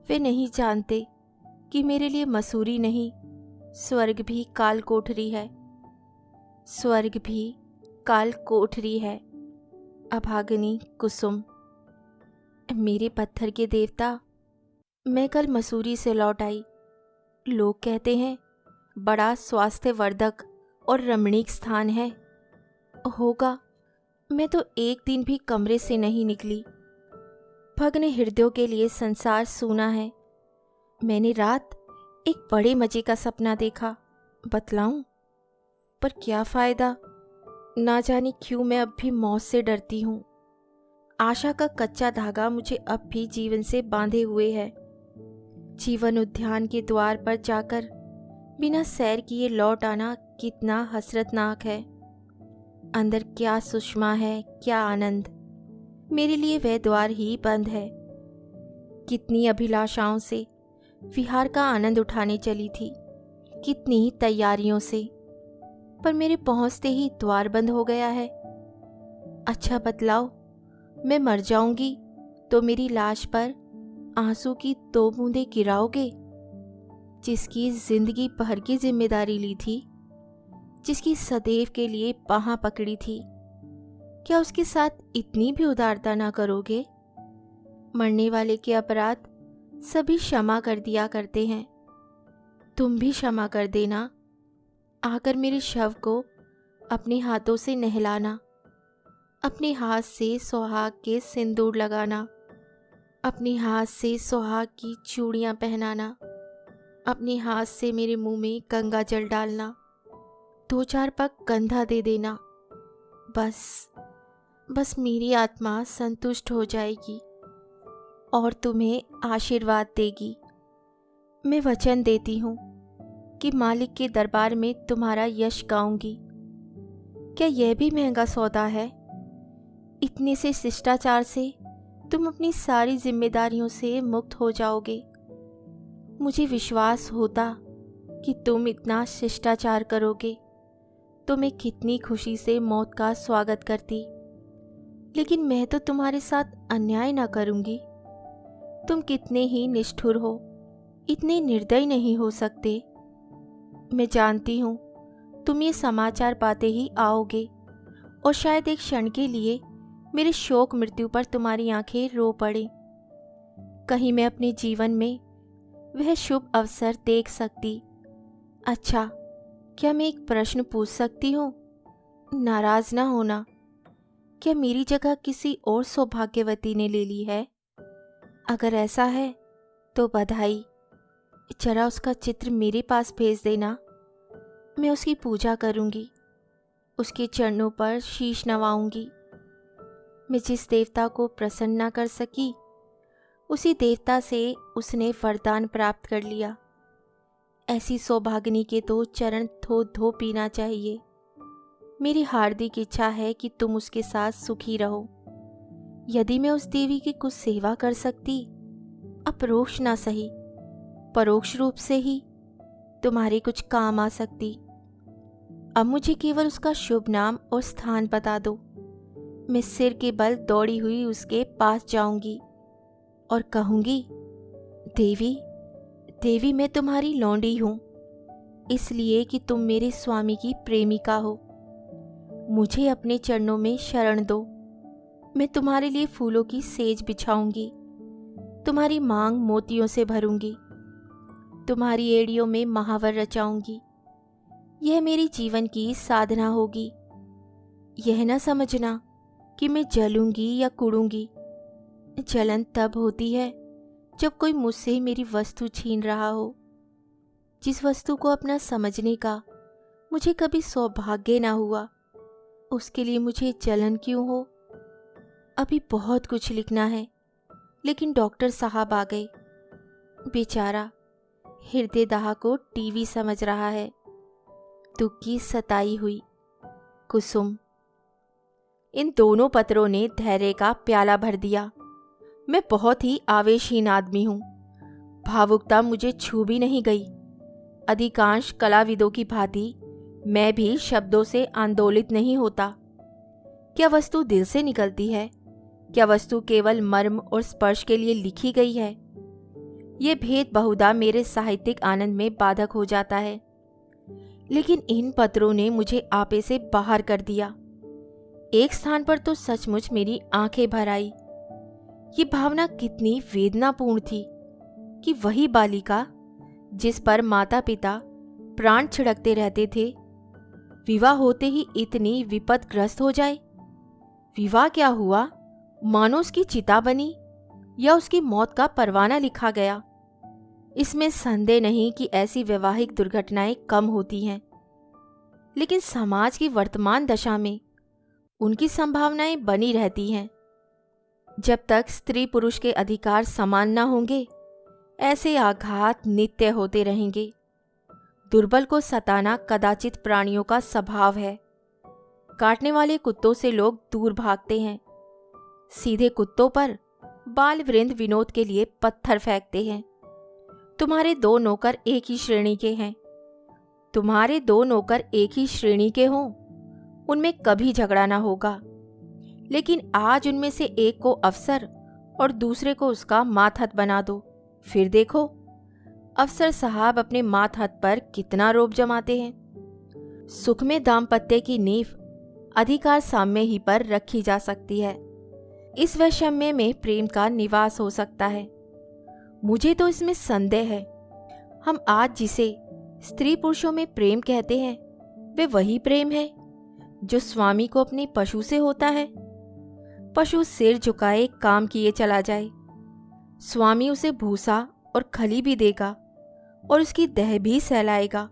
वे नहीं जानते कि मेरे लिए मसूरी नहीं, स्वर्ग भी काल कोठरी है। स्वर्ग भी काल कोठरी है। अभागिनी कुसुम। मेरे पत्थर के देवता, मैं कल मसूरी से लौट आई। लोग कहते हैं बड़ा स्वास्थ्यवर्धक और रमणीक स्थान है। होगा, मैं तो एक दिन भी कमरे से नहीं निकली। भग्न हृदयों के लिए संसार सूना है। मैंने रात एक बड़े मजे का सपना देखा, बतलाऊं? पर क्या फ़ायदा, ना जाने क्यों मैं अब भी मौत से डरती हूँ। आशा का कच्चा धागा मुझे अब भी जीवन से बांधे हुए है। जीवन उद्यान के द्वार पर जाकर बिना सैर किए लौट आना कितना हसरतनाक है। अंदर क्या सुषमा है, क्या आनंद। मेरे लिए वह द्वार ही बंद है। कितनी अभिलाषाओं से विहार का आनंद उठाने चली थी, कितनी तैयारियों से, पर मेरे पहुंचते ही द्वार बंद हो गया है। अच्छा बतलाओ, मैं मर जाऊंगी तो मेरी लाश पर आंसू की 2 बूंदें गिराओगे? जिसकी जिंदगी भर की जिम्मेदारी ली थी, जिसकी सदैव के लिए बाहां पकड़ी थी, क्या उसके साथ इतनी भी उदारता ना करोगे? मरने वाले के अपराध सभी क्षमा कर दिया करते हैं। तुम भी क्षमा कर देना। आकर मेरे शव को अपने हाथों से नहलाना, अपने हाथ से सुहाग के सिंदूर लगाना, अपने हाथ से सुहाग की चूड़ियां पहनाना, अपने हाथ से मेरे मुंह में गंगा जल डालना, 2-4 पग कंधा दे देना। बस मेरी आत्मा संतुष्ट हो जाएगी और तुम्हें आशीर्वाद देगी। मैं वचन देती हूँ कि मालिक के दरबार में तुम्हारा यश गाऊंगी। क्या यह भी महंगा सौदा है? इतने से शिष्टाचार से तुम अपनी सारी जिम्मेदारियों से मुक्त हो जाओगे। मुझे विश्वास होता कि तुम इतना शिष्टाचार करोगे तो मैं कितनी खुशी से मौत का स्वागत करती। लेकिन मैं तो तुम्हारे साथ अन्याय ना करूंगी। तुम कितने ही निष्ठुर हो, इतने निर्दयी नहीं हो सकते। मैं जानती हूँ तुम ये समाचार पाते ही आओगे और शायद एक क्षण के लिए मेरे शोक मृत्यु पर तुम्हारी आंखें रो पड़े। कहीं मैं अपने जीवन में वह शुभ अवसर देख सकती। अच्छा, क्या मैं एक प्रश्न पूछ सकती हूँ? नाराज ना होना। क्या मेरी जगह किसी और सौभाग्यवती ने ले ली है? अगर ऐसा है तो बधाई। जरा उसका चित्र मेरे पास भेज देना। मैं उसकी पूजा करूंगी, उसके चरणों पर शीश नवाऊंगी। मैं जिस देवता को प्रसन्न न कर सकी, उसी देवता से उसने वरदान प्राप्त कर लिया। ऐसी सौभाग्यनी के तो चरण धो धो पीना चाहिए। मेरी हार्दिक इच्छा है कि तुम उसके साथ सुखी रहो। यदि मैं उस देवी की कुछ सेवा कर सकती, अपरोक्ष ना सही, परोक्ष रूप से ही तुम्हारे कुछ काम आ सकती। अब मुझे केवल उसका शुभ नाम और स्थान बता दो। मैं सिर के बल दौड़ी हुई उसके पास जाऊंगी और कहूंगी, देवी, देवी, मैं तुम्हारी लौंडी हूं, इसलिए कि तुम मेरे स्वामी की प्रेमिका हो। मुझे अपने चरणों में शरण दो। मैं तुम्हारे लिए फूलों की सेज बिछाऊंगी, तुम्हारी मांग मोतियों से भरूंगी, तुम्हारी एड़ियों में महावर रचाऊंगी। यह मेरी जीवन की साधना होगी। यह न समझना कि मैं जलूंगी या कुड़ूंगी। जलन तब होती है जब कोई मुझसे मेरी वस्तु छीन रहा हो। जिस वस्तु को अपना समझने का मुझे कभी सौभाग्य ना हुआ, उसके लिए मुझे जलन क्यों हो? अभी बहुत कुछ लिखना है, लेकिन डॉक्टर साहब आ गए। बेचारा हृदय दाह को टीवी समझ रहा है। दुख की सताई हुई कुसुम। इन दोनों पत्रों ने धैर्य का प्याला भर दिया। मैं बहुत ही आवेशहीन आदमी हूँ। भावुकता मुझे छू भी नहीं गई। अधिकांश कलाविदों की भांति मैं भी शब्दों से आंदोलित नहीं होता। क्या वस्तु दिल से निकलती है? क्या वस्तु केवल मर्म और स्पर्श के लिए लिखी गई है? ये भेद बहुधा मेरे साहित्यिक आनंद में बाधक हो जाता है। लेकिन इन पत्रों ने मुझे आपे से बाहर कर दिया। एक स्थान पर तो सचमुच मेरी आंखें भर आई। ये भावना कितनी वेदनापूर्ण थी कि वही बालिका जिस पर माता पिता प्राण छिड़कते रहते थे, विवाह होते ही इतनी विपदग्रस्त हो जाए। विवाह क्या हुआ, मानो उसकी चिता बनी या उसकी मौत का परवाना लिखा गया। इसमें संदेह नहीं कि ऐसी वैवाहिक दुर्घटनाएं कम होती हैं, लेकिन समाज की वर्तमान दशा में उनकी संभावनाएं बनी रहती हैं। जब तक स्त्री पुरुष के अधिकार समान न होंगे, ऐसे आघात नित्य होते रहेंगे। दुर्बल को सताना कदाचित प्राणियों का स्वभाव है। काटने वाले कुत्तों से लोग दूर भागते हैं, सीधे कुत्तों पर बाल वृंद विनोद के लिए पत्थर फेंकते हैं। तुम्हारे 2 नौकर एक ही श्रेणी के हैं। तुम्हारे 2 नौकर एक ही श्रेणी के हों, उनमें कभी झगड़ा ना होगा। लेकिन आज उनमें से एक को अफसर और दूसरे को उसका मातहत बना दो, फिर देखो अफसर साहब अपने मातहत पर कितना रोब जमाते हैं। सुख में दाम्पत्य की नींव अधिकार साम्य ही पर रखी जा सकती है। इस वैषम्य में प्रेम का निवास हो सकता है। मुझे तो इसमें संदेह है। हम आज जिसे स्त्री पुरुषों में प्रेम कहते हैं, वे वही प्रेम है जो स्वामी को अपने पशु से होता है। पशु सिर झुकाए काम किए चला जाए, स्वामी उसे भूसा और खली भी देगा और उसकी देह भी सहलाएगा,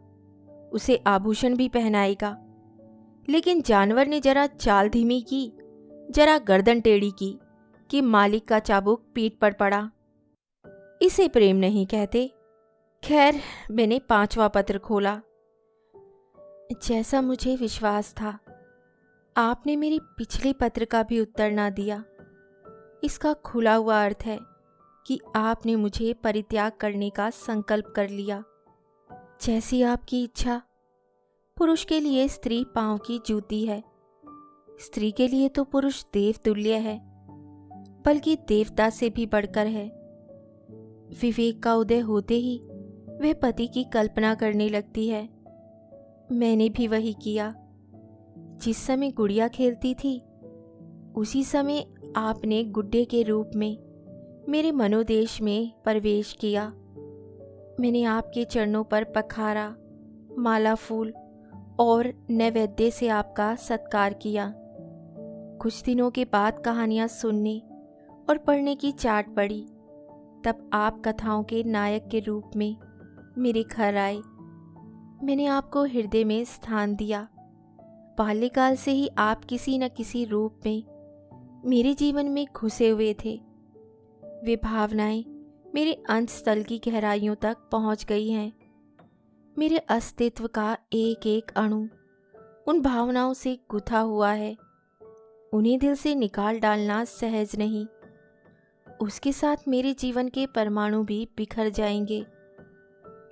उसे आभूषण भी पहनाएगा। लेकिन जानवर ने जरा चाल धीमी की, जरा गर्दन टेढ़ी की कि मालिक का चाबुक पीठ पर पड़ा। इसे प्रेम नहीं कहते। खैर, मैंने 5वां पत्र खोला। जैसा मुझे विश्वास था, आपने मेरे पिछले पत्र का भी उत्तर ना दिया। इसका खुला हुआ अर्थ है कि आपने मुझे परित्याग करने का संकल्प कर लिया। जैसी आपकी इच्छा। पुरुष के लिए स्त्री पांव की जूती है, स्त्री के लिए तो पुरुष देवतुल्य है, बल्कि देवता से भी बढ़कर है। विवेक का उदय होते ही वह पति की कल्पना करने लगती है। मैंने भी वही किया। जिस समय गुड़िया खेलती थी, उसी समय आपने गुड्डे के रूप में मेरे मनोदेश में प्रवेश किया। मैंने आपके चरणों पर पखारा, माला फूल और नैवेद्य से आपका सत्कार किया। कुछ दिनों के बाद कहानियाँ सुनने और पढ़ने की चाट पड़ी। तब आप कथाओं के नायक के रूप में मेरे घर आए। मैंने आपको हृदय में स्थान दिया। बाल्यकाल से ही आप किसी न किसी रूप में मेरे जीवन में घुसे हुए थे। वे भावनाएं मेरे अंतस्थल की गहराइयों तक पहुंच गई हैं। मेरे अस्तित्व का एक एक अणु उन भावनाओं से गुथा हुआ है। उन्हें दिल से निकाल डालना सहज नहीं। उसके साथ मेरे जीवन के परमाणु भी बिखर जाएंगे।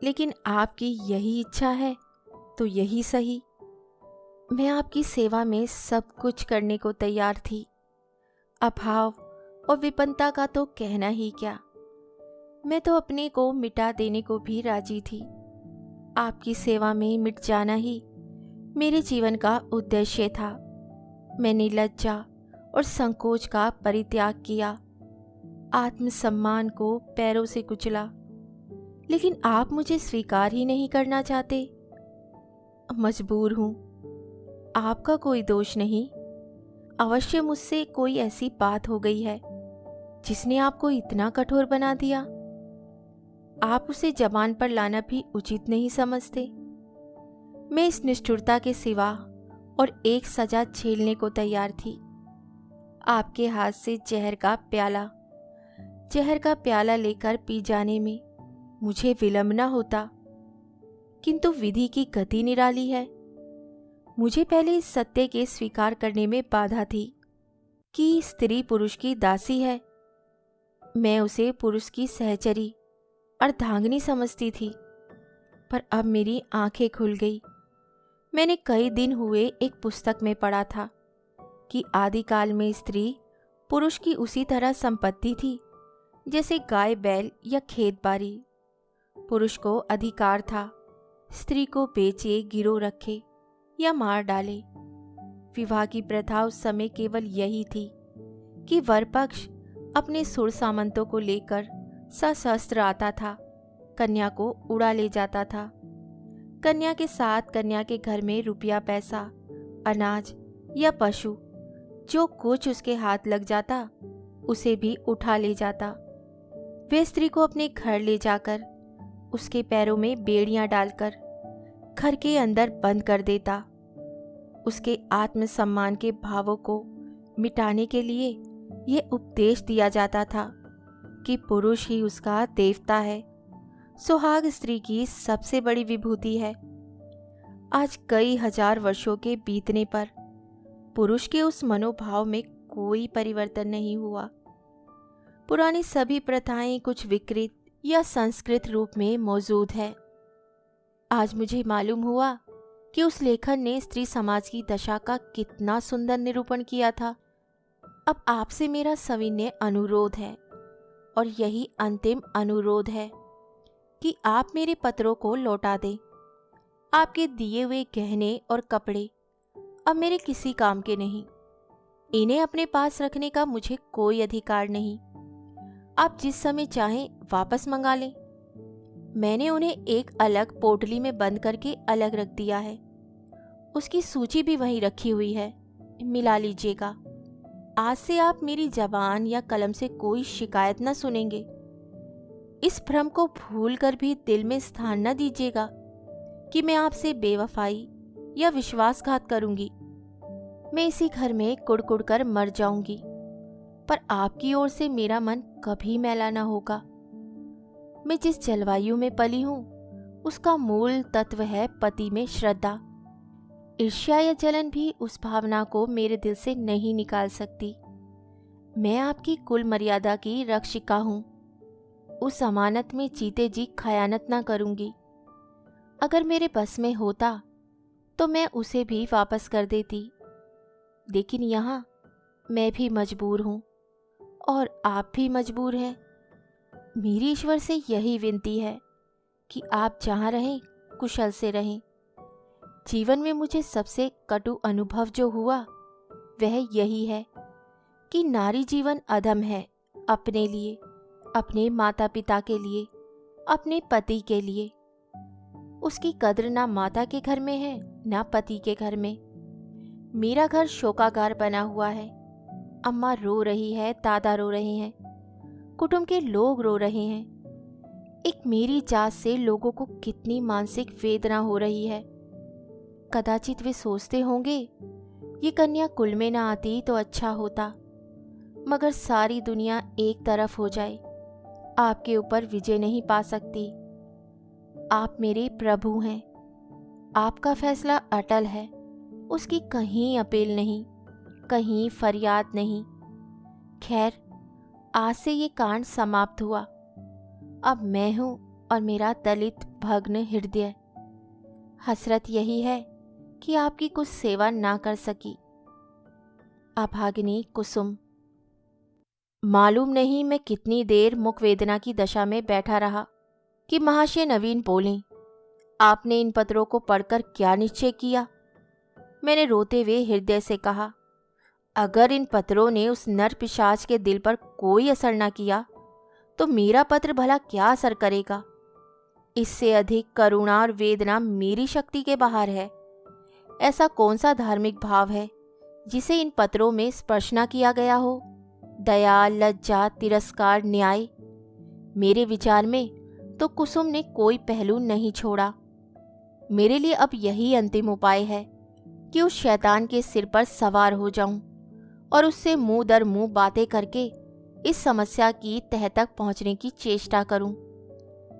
लेकिन आपकी यही इच्छा है तो यही सही। मैं आपकी सेवा में सब कुछ करने को तैयार थी। अभाव और विपन्नता का तो कहना ही क्या। मैं तो अपने को मिटा देने को भी राजी थी। आपकी सेवा में मिट जाना ही मेरे जीवन का उद्देश्य था। मैंने लज्जा और संकोच का परित्याग किया, आत्मसम्मान को पैरों से कुचला। लेकिन आप मुझे स्वीकार ही नहीं करना चाहते। मजबूर हूं। आपका कोई दोष नहीं। अवश्य मुझसे कोई ऐसी बात हो गई है जिसने आपको इतना कठोर बना दिया। आप उसे जबान पर लाना भी उचित नहीं समझते। मैं इस निष्ठुरता के सिवा और एक सजा झेलने को तैयार थी। आपके हाथ से जहर का प्याला लेकर पी जाने में मुझे विलंब न होता, किंतु विधि की गति निराली है। मुझे पहले इस सत्य के स्वीकार करने में बाधा थी कि स्त्री पुरुष की दासी है। मैं उसे पुरुष की सहचरी अर्धांगिनी समझती थी। पर अब मेरी आंखें खुल गई। मैंने कई दिन हुए एक पुस्तक में पढ़ा था कि आदिकाल में स्त्री पुरुष की उसी तरह संपत्ति थी जैसे गाय बैल या खेत बाड़ी। पुरुष को अधिकार था स्त्री को बेचे, गिरो रखे या मार डाले। विवाह की प्रथा उस समय केवल यही थी कि वर पक्ष अपने सुर सामंतों को लेकर सशस्त्र आता था, कन्या को उड़ा ले जाता था। कन्या के साथ कन्या के घर में रुपया पैसा, अनाज या पशु जो कुछ उसके हाथ लग जाता उसे भी उठा ले जाता। वे स्त्री को अपने घर ले जाकर उसके पैरों में बेड़ियां डालकर घर के अंदर बंद कर देता। उसके आत्मसम्मान के भावों को मिटाने के लिए ये उपदेश दिया जाता था कि पुरुष ही उसका देवता है, सुहाग स्त्री की सबसे बड़ी विभूति है। आज कई हजार वर्षों के बीतने पर पुरुष के उस मनोभाव में कोई परिवर्तन नहीं हुआ। पुरानी सभी प्रथाएं कुछ विकृत या संस्कृत रूप में मौजूद है। आज मुझे मालूम हुआ कि उस लेखन ने स्त्री समाज की दशा का कितना सुंदर निरूपण किया था। अब आपसे मेरा सविनय अनुरोध है, और यही अंतिम अनुरोध है, कि आप मेरे पत्रों को लौटा दें। आपके दिए हुए गहने और कपड़े अब मेरे किसी काम के नहीं। इन्हें अपने पास रखने का मुझे कोई अधिकार नहीं। आप जिस समय चाहें वापस मंगा लें। मैंने उन्हें एक अलग पोटली में बंद करके अलग रख दिया है। उसकी सूची भी वहीं रखी हुई है, मिला लीजिएगा। आज से आप मेरी जबान या कलम से कोई शिकायत न सुनेंगे। इस भ्रम को भूलकर भी दिल में स्थान न दीजिएगा कि मैं आपसे बेवफाई या विश्वासघात करूंगी। मैं इसी घर में कुड़कुड़ कर मर जाऊंगी, पर आपकी ओर से मेरा मन कभी मैला न होगा। मैं जिस जलवायु में पली हूं उसका मूल तत्व है पति में श्रद्धा। ईर्ष्या या जलन भी उस भावना को मेरे दिल से नहीं निकाल सकती। मैं आपकी कुल मर्यादा की रक्षिका हूं। उस अमानत में जीते जी खयानत ना करूंगी। अगर मेरे बस में होता तो मैं उसे भी वापस कर देती, लेकिन यहाँ मैं भी मजबूर हूँ और आप भी मजबूर हैं। मेरी ईश्वर से यही विनती है कि आप जहाँ रहें कुशल से रहें। जीवन में मुझे सबसे कटु अनुभव जो हुआ वह यही है कि नारी जीवन अधम है, अपने लिए, अपने माता पिता के लिए, अपने पति के लिए। उसकी कद्र ना माता के घर में है ना पति के घर में। मेरा घर शोकागार बना हुआ है। अम्मा रो रही है, दादा रो रहे हैं, कुटुंब के लोग रो रहे हैं। एक मेरी जात से लोगों को कितनी मानसिक वेदना हो रही है। कदाचित वे सोचते होंगे ये कन्या कुल में ना आती तो अच्छा होता, मगर सारी दुनिया एक तरफ हो जाए, आपके ऊपर विजय नहीं पा सकती। आप मेरे प्रभु हैं। आपका फैसला अटल है। उसकी कहीं अपील नहीं, कहीं फरियाद नहीं। खैर, आज से ये कांड समाप्त हुआ। अब मैं हूं और मेरा दलित भग्न हृदय। हसरत यही है कि आपकी कुछ सेवा ना कर सकी। अभागिनी कुसुम। मालूम नहीं मैं कितनी देर मुख वेदना की दशा में बैठा रहा कि महाशय नवीन बोलें, आपने इन पत्रों को पढ़कर क्या निश्चय किया? मैंने रोते हुए हृदय से कहा, अगर इन पत्रों ने उस नर पिशाच के दिल पर कोई असर न किया तो मेरा पत्र भला क्या असर करेगा? इससे अधिक करुणा और वेदना मेरी शक्ति के बाहर है। ऐसा कौन सा धार्मिक भाव है जिसे इन पत्रों में स्पर्श न किया गया हो? दया, लज्जा, तिरस्कार, न्याय। मेरे विचार में तो कुसुम ने कोई पहलू नहीं छोड़ा। मेरे लिए अब यही अंतिम उपाय है कि उस शैतान के सिर पर सवार हो जाऊं और उससे मुंह दर मुंह बातें करके इस समस्या की तह तक पहुंचने की चेष्टा करूं।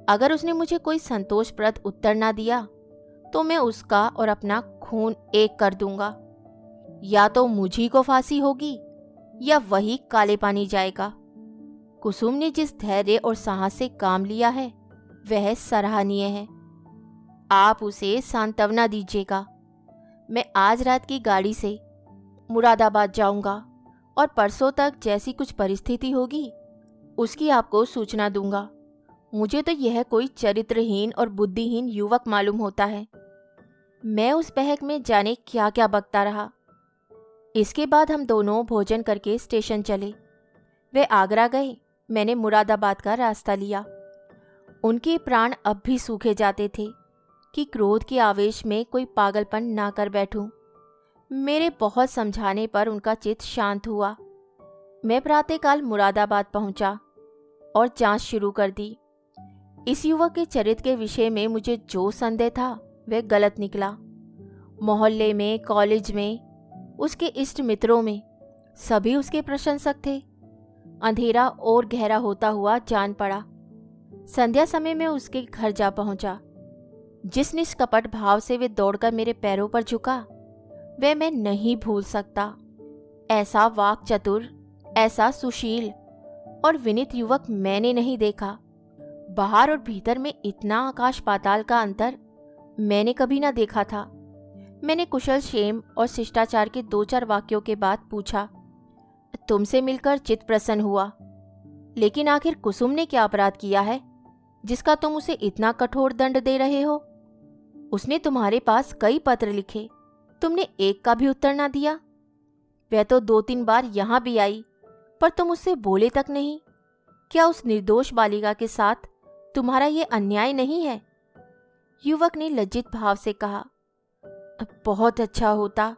अगर उसने मुझे कोई संतोषप्रद उत्तर ना दिया तो मैं उसका और अपना खून एक कर दूंगा। या तो मुझी को फांसी होगी या वही काले पानी जाएगा। कुसुम ने जिस धैर्य और साहस से काम लिया है वह सराहनीय है। आप उसे सांत्वना दीजिएगा। मैं आज रात की गाड़ी से मुरादाबाद जाऊंगा और परसों तक जैसी कुछ परिस्थिति होगी उसकी आपको सूचना दूंगा। मुझे तो यह कोई चरित्रहीन और बुद्धिहीन युवक मालूम होता है। मैं उस बहक में जाने क्या क्या बकता रहा। इसके बाद हम दोनों भोजन करके स्टेशन चले। वे आगरा गए, मैंने मुरादाबाद का रास्ता लिया। उनके प्राण अब भी सूखे जाते थे कि क्रोध के आवेश में कोई पागलपन ना कर बैठूं। मेरे बहुत समझाने पर उनका चित्त शांत हुआ। मैं प्रातःकाल मुरादाबाद पहुंचा और जांच शुरू कर दी। इस युवक के चरित्र के विषय में मुझे जो संदेह था वह गलत निकला। मोहल्ले में, कॉलेज में, उसके इष्ट मित्रों में सभी उसके प्रशंसक थे। अंधेरा और गहरा होता हुआ जान पड़ा। संध्या समय में उसके घर जा पहुंचा। जिस निष्कपट भाव से वे दौड़कर मेरे पैरों पर झुका वह मैं नहीं भूल सकता। ऐसा वाक चतुर, ऐसा सुशील और विनीत युवक मैंने नहीं देखा। बाहर और भीतर में इतना आकाश पाताल का अंतर मैंने कभी ना देखा था। मैंने कुशल क्षेम और शिष्टाचार के 2-4 वाक्यों के बाद पूछा, तुमसे मिलकर चित्त प्रसन्न हुआ, लेकिन आखिर कुसुम ने क्या अपराध किया है जिसका तुम उसे इतना कठोर दंड दे रहे हो? उसने तुम्हारे पास कई पत्र लिखे, तुमने एक का भी उत्तर ना दिया। वह तो 2-3 बार यहां भी आई, पर तुम उससे बोले तक नहीं। क्या उस निर्दोष बालिका के साथ तुम्हारा ये अन्याय नहीं है? युवक ने लज्जित भाव से कहा, बहुत अच्छा होता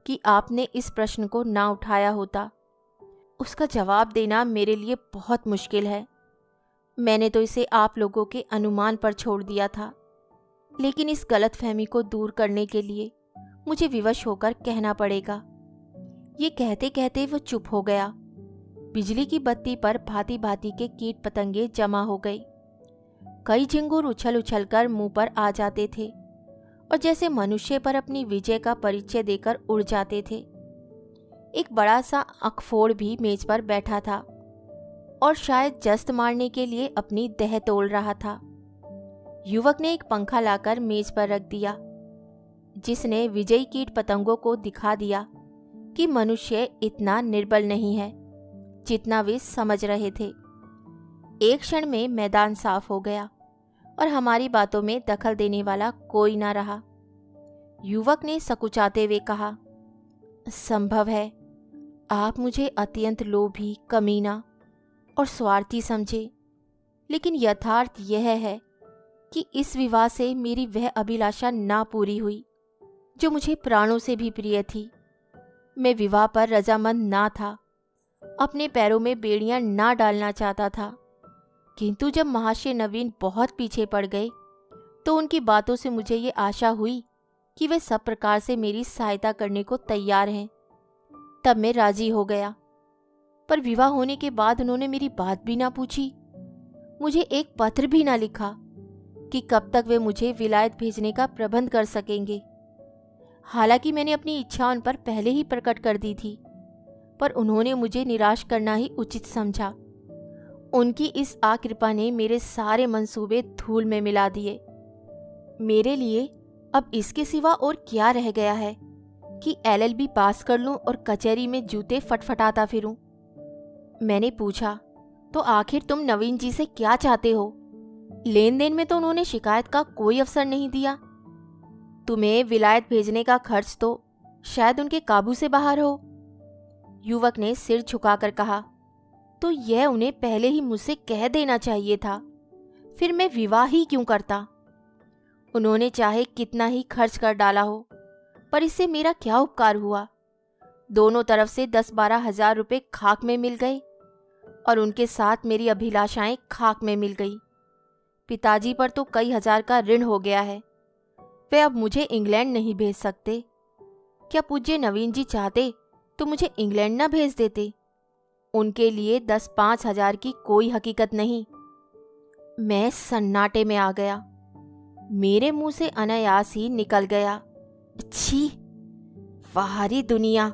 कि आपने इस प्रश्न को ना उठाया होता। उसका जवाब देना मेरे लिए बहुत मुश्किल है। मैंने तो इसे आप लोगों के अनुमान पर छोड़ दिया था, लेकिन इस गलतफहमी को दूर करने के लिए मुझे विवश होकर कहना पड़ेगा। ये कहते कहते वो चुप हो गया। बिजली की बत्ती पर भांति भांति के कीट पतंगे जमा हो गए। कई झिंगुर उछल उछल कर मुंह पर आ जाते थे और जैसे मनुष्य पर अपनी विजय का परिचय देकर उड़ जाते थे। एक बड़ा सा अखफोड़ भी मेज पर बैठा था और शायद जस्त मारने के लिए अपनी दह तोल रहा था। युवक ने एक पंखा लाकर मेज पर रख दिया, जिसने विजयी कीट पतंगों को दिखा दिया कि मनुष्य इतना निर्बल नहीं है जितना वे समझ रहे थे। एक क्षण में मैदान साफ हो गया और हमारी बातों में दखल देने वाला कोई ना रहा। युवक ने सकुचाते हुए कहा, संभव है आप मुझे अत्यंत लोभी, कमीना और स्वार्थी समझे, लेकिन यथार्थ यह है कि इस विवाह से मेरी वह अभिलाषा ना पूरी हुई जो मुझे प्राणों से भी प्रिय थी। मैं विवाह पर रजामंद ना था, अपने पैरों में बेड़ियां ना डालना चाहता था, किंतु जब महाशय नवीन बहुत पीछे पड़ गए तो उनकी बातों से मुझे ये आशा हुई कि वे सब प्रकार से मेरी सहायता करने को तैयार हैं। तब मैं राजी हो गया, पर विवाह होने के बाद उन्होंने मेरी बात भी ना पूछी, मुझे एक पत्र भी ना लिखा कि कब तक वे मुझे विलायत भेजने का प्रबंध कर सकेंगे। हालांकि मैंने अपनी इच्छा उन पर पहले ही प्रकट कर दी थी, पर उन्होंने मुझे निराश करना ही उचित समझा। उनकी इस आकृपा ने मेरे सारे मंसूबे धूल में मिला दिए। मेरे लिए अब इसके सिवा और क्या रह गया है कि LLB पास कर लूं और कचहरी में जूते फटफटाता फिरूं। मैंने पूछा, तो आखिर तुम नवीन जी से क्या चाहते हो? लेन देन में तो उन्होंने शिकायत का कोई अवसर नहीं दिया। तुम्हें विलायत भेजने का खर्च तो शायद उनके काबू से बाहर हो। युवक ने सिर झुकाकर कहा, तो यह उन्हें पहले ही मुझसे कह देना चाहिए था, फिर मैं विवाह ही क्यों करता। उन्होंने चाहे कितना ही खर्च कर डाला हो, पर इससे मेरा क्या उपकार हुआ? दोनों तरफ से 10-12 हजार रुपये खाक में मिल गए और उनके साथ मेरी अभिलाषाएं खाक में मिल गई। पिताजी पर तो कई हजार का ऋण हो गया है। वे अब मुझे इंग्लैंड नहीं भेज सकते। क्या पूज्य नवीन जी चाहते तो मुझे इंग्लैंड ना भेज देते? उनके लिए 10-5 हजार की कोई हकीकत नहीं। मैं सन्नाटे में आ गया। मेरे मुंह से अनायास ही निकल गया, छी, वहारी दुनिया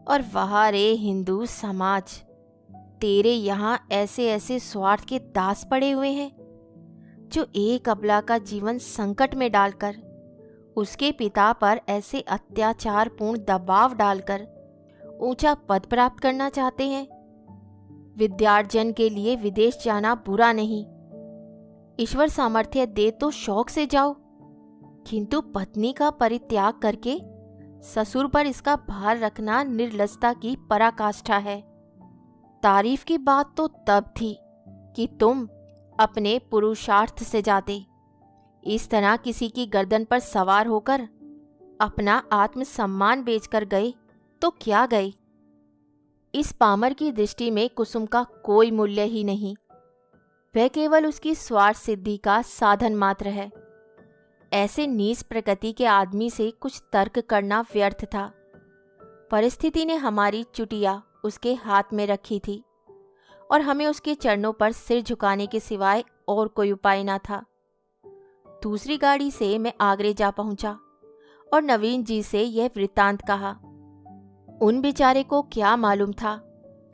और वहारे हिंदू समाज, तेरे यहाँ ऐसे ऐसे स्वार्थ के दास पड़े हुए हैं जो एक अबला का जीवन संकट में डालकर, उसके पिता पर ऐसे अत्याचारपूर्ण दबाव डालकर ऊंचा पद प्राप्त करना चाहते हैं। विद्यार्जन के लिए विदेश जाना बुरा नहीं, ईश्वर सामर्थ्य दे तो शौक से जाओ, किंतु पत्नी का परित्याग करके ससुर पर इसका भार रखना निर्लजता की पराकाष्ठा है। तारीफ की बात तो तब थी कि तुम अपने पुरुषार्थ से जाते। इस तरह किसी की गर्दन पर सवार होकर अपना आत्मसम्मान बेचकर गए तो क्या गए। इस पामर की दृष्टि में कुसुम का कोई मूल्य ही नहीं। वह केवल उसकी स्वार्थ सिद्धि का साधन मात्र है। ऐसे नीच प्रकृति के आदमी से कुछ तर्क करना व्यर्थ था। परिस्थिति ने हमारी चुटिया उसके हाथ में रखी थी और हमें उसके चरणों पर सिर झुकाने के सिवाय और कोई उपाय न था। दूसरी गाड़ी से मैं आगरे जा पहुंचा और नवीन जी से यह वृत्तांत कहा। उन बेचारे को क्या मालूम था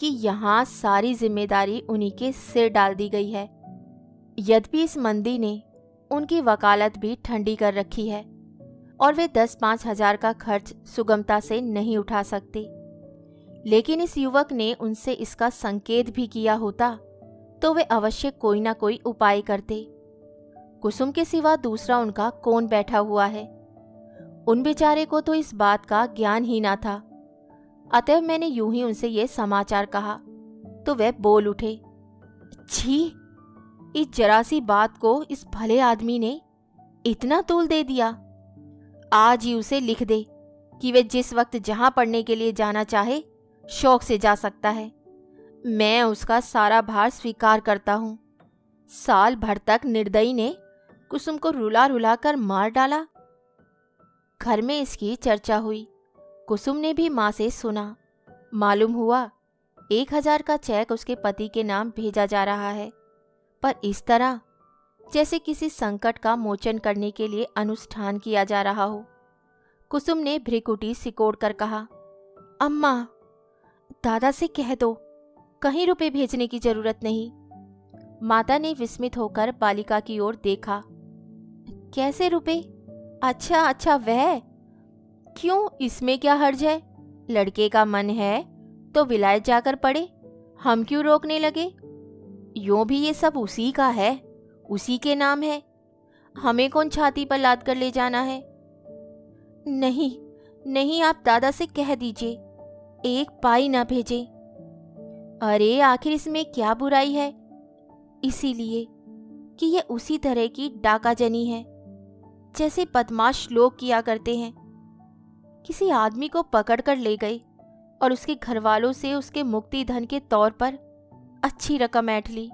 कि यहाँ सारी जिम्मेदारी उन्हीं के सिर डाल दी गई है। यद्यपि इस मंदी ने उनकी वकालत भी ठंडी कर रखी है और वे 10-5 हजार का खर्च सुगमता से नहीं उठा सकते, लेकिन इस युवक ने उनसे इसका संकेत भी किया होता तो वे अवश्य कोई ना कोई उपाय करते। कुसुम के सिवा दूसरा उनका कौन बैठा हुआ है। उन बेचारे को तो इस बात का ज्ञान ही ना था। अतः मैंने यूं ही उनसे ये समाचार कहा तो वे बोल उठे, छी, इस जरा सी बात को इस भले आदमी ने इतना तूल दे दिया। आज ही उसे लिख दे कि वे जिस वक्त जहां पढ़ने के लिए जाना चाहे शौक से जा सकता है। मैं उसका सारा भार स्वीकार करता हूं। साल भर तक निर्दयी ने कुसुम को रुला रुला कर मार डाला। घर में इसकी चर्चा हुई। कुसुम ने भी माँ से सुना। मालूम हुआ 1000 का चेक उसके पति के नाम भेजा जा रहा है, पर इस तरह जैसे किसी संकट का मोचन करने के लिए अनुष्ठान किया जा रहा हो। कुसुम ने भ्रिकुटी सिकोड़ कर कहा, अम्मा, दादा से कह दो, कहीं रुपए भेजने की जरूरत नहीं। माता ने विस्मित होकर बालिका की ओर देखा। कैसे रुपए? अच्छा अच्छा, वह क्यों, इसमें क्या हर्ज है? लड़के का मन है तो विलायत जाकर पढ़े, हम क्यों रोकने लगे? यूं भी ये सब उसी का है, उसी के नाम है, हमें कौन छाती पर लाद कर ले जाना है? नहीं नहीं, आप दादा से कह दीजिए, एक पाई ना भेजे। अरे आखिर इसमें क्या बुराई है? इसीलिए कि ये उसी तरह की डाकाजनी है जैसे बदमाश लोग किया करते हैं। किसी आदमी को पकड़ कर ले गए और उसके घर वालों से उसके मुक्ति धन के तौर पर अच्छी रकम ऐंठ ली।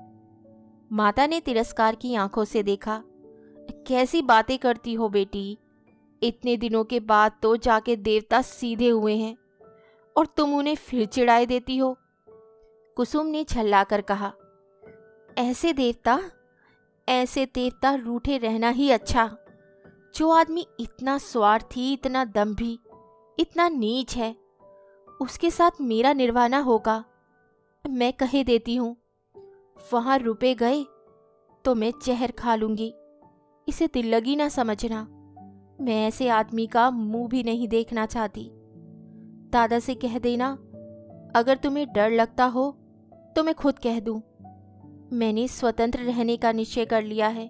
माता ने तिरस्कार की आंखों से देखा। कैसी बातें करती हो बेटी, इतने दिनों के बाद तो जाके देवता सीधे हुए हैं और तुम उन्हें फिर चिढ़ाए देती हो। कुसुम ने छल्लाकर कहा, ऐसे देवता रूठे रहना ही अच्छा। जो आदमी इतना स्वार्थी, इतना दंभी, इतना नीच है, उसके साथ मेरा निर्वाह न होगा। मैं कहे देती हूँ, वहां रुपए गए तो मैं जहर खा लूंगी। इसे दिल्लगी ना समझना। मैं ऐसे आदमी का मुंह भी नहीं देखना चाहती। दादा से कह देना, अगर तुम्हें डर लगता हो तो मैं खुद कह दूं। मैंने स्वतंत्र रहने का निश्चय कर लिया है।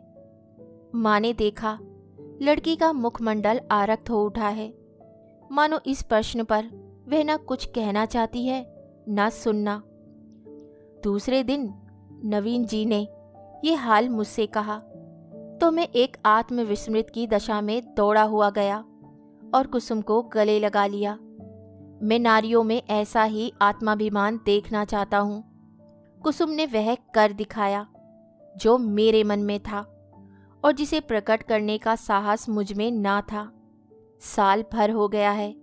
माँ ने देखा, लड़की का मुखमंडल आरक्त हो उठा है, मानो इस प्रश्न पर वह न कुछ कहना चाहती है न सुनना। दूसरे दिन नवीन जी ने ये हाल मुझसे कहा तो मैं एक आत्मविस्मृत की दशा में दौड़ा हुआ गया और कुसुम को गले लगा लिया। मैं नारियों में ऐसा ही आत्माभिमान देखना चाहता हूँ। कुसुम ने वह कर दिखाया जो मेरे मन में था और जिसे प्रकट करने का साहस मुझ में ना था। साल भर हो गया है,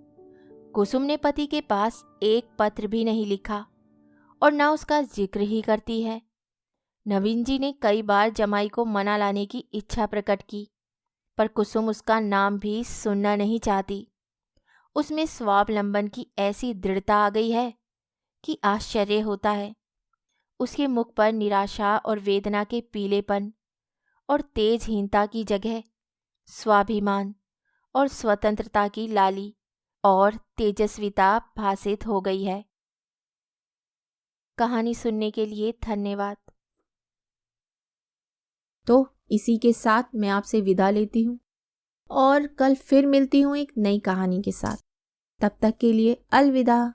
कुसुम ने पति के पास एक पत्र भी नहीं लिखा और ना उसका जिक्र ही करती है। नवीन जी ने कई बार जमाई को मना लाने की इच्छा प्रकट की, पर कुसुम उसका नाम भी सुनना नहीं चाहती। उसमें स्वावलंबन की ऐसी दृढ़ता आ गई है कि आश्चर्य होता है। उसके मुख पर निराशा और वेदना के पीलेपन और तेजहीनता की जगह स्वाभिमान और स्वतंत्रता की लाली और तेजस्विता भासित हो गई है। कहानी सुनने के लिए धन्यवाद। तो इसी के साथ मैं आपसे विदा लेती हूँ और कल फिर मिलती हूँ एक नई कहानी के साथ। तब तक के लिए अलविदा।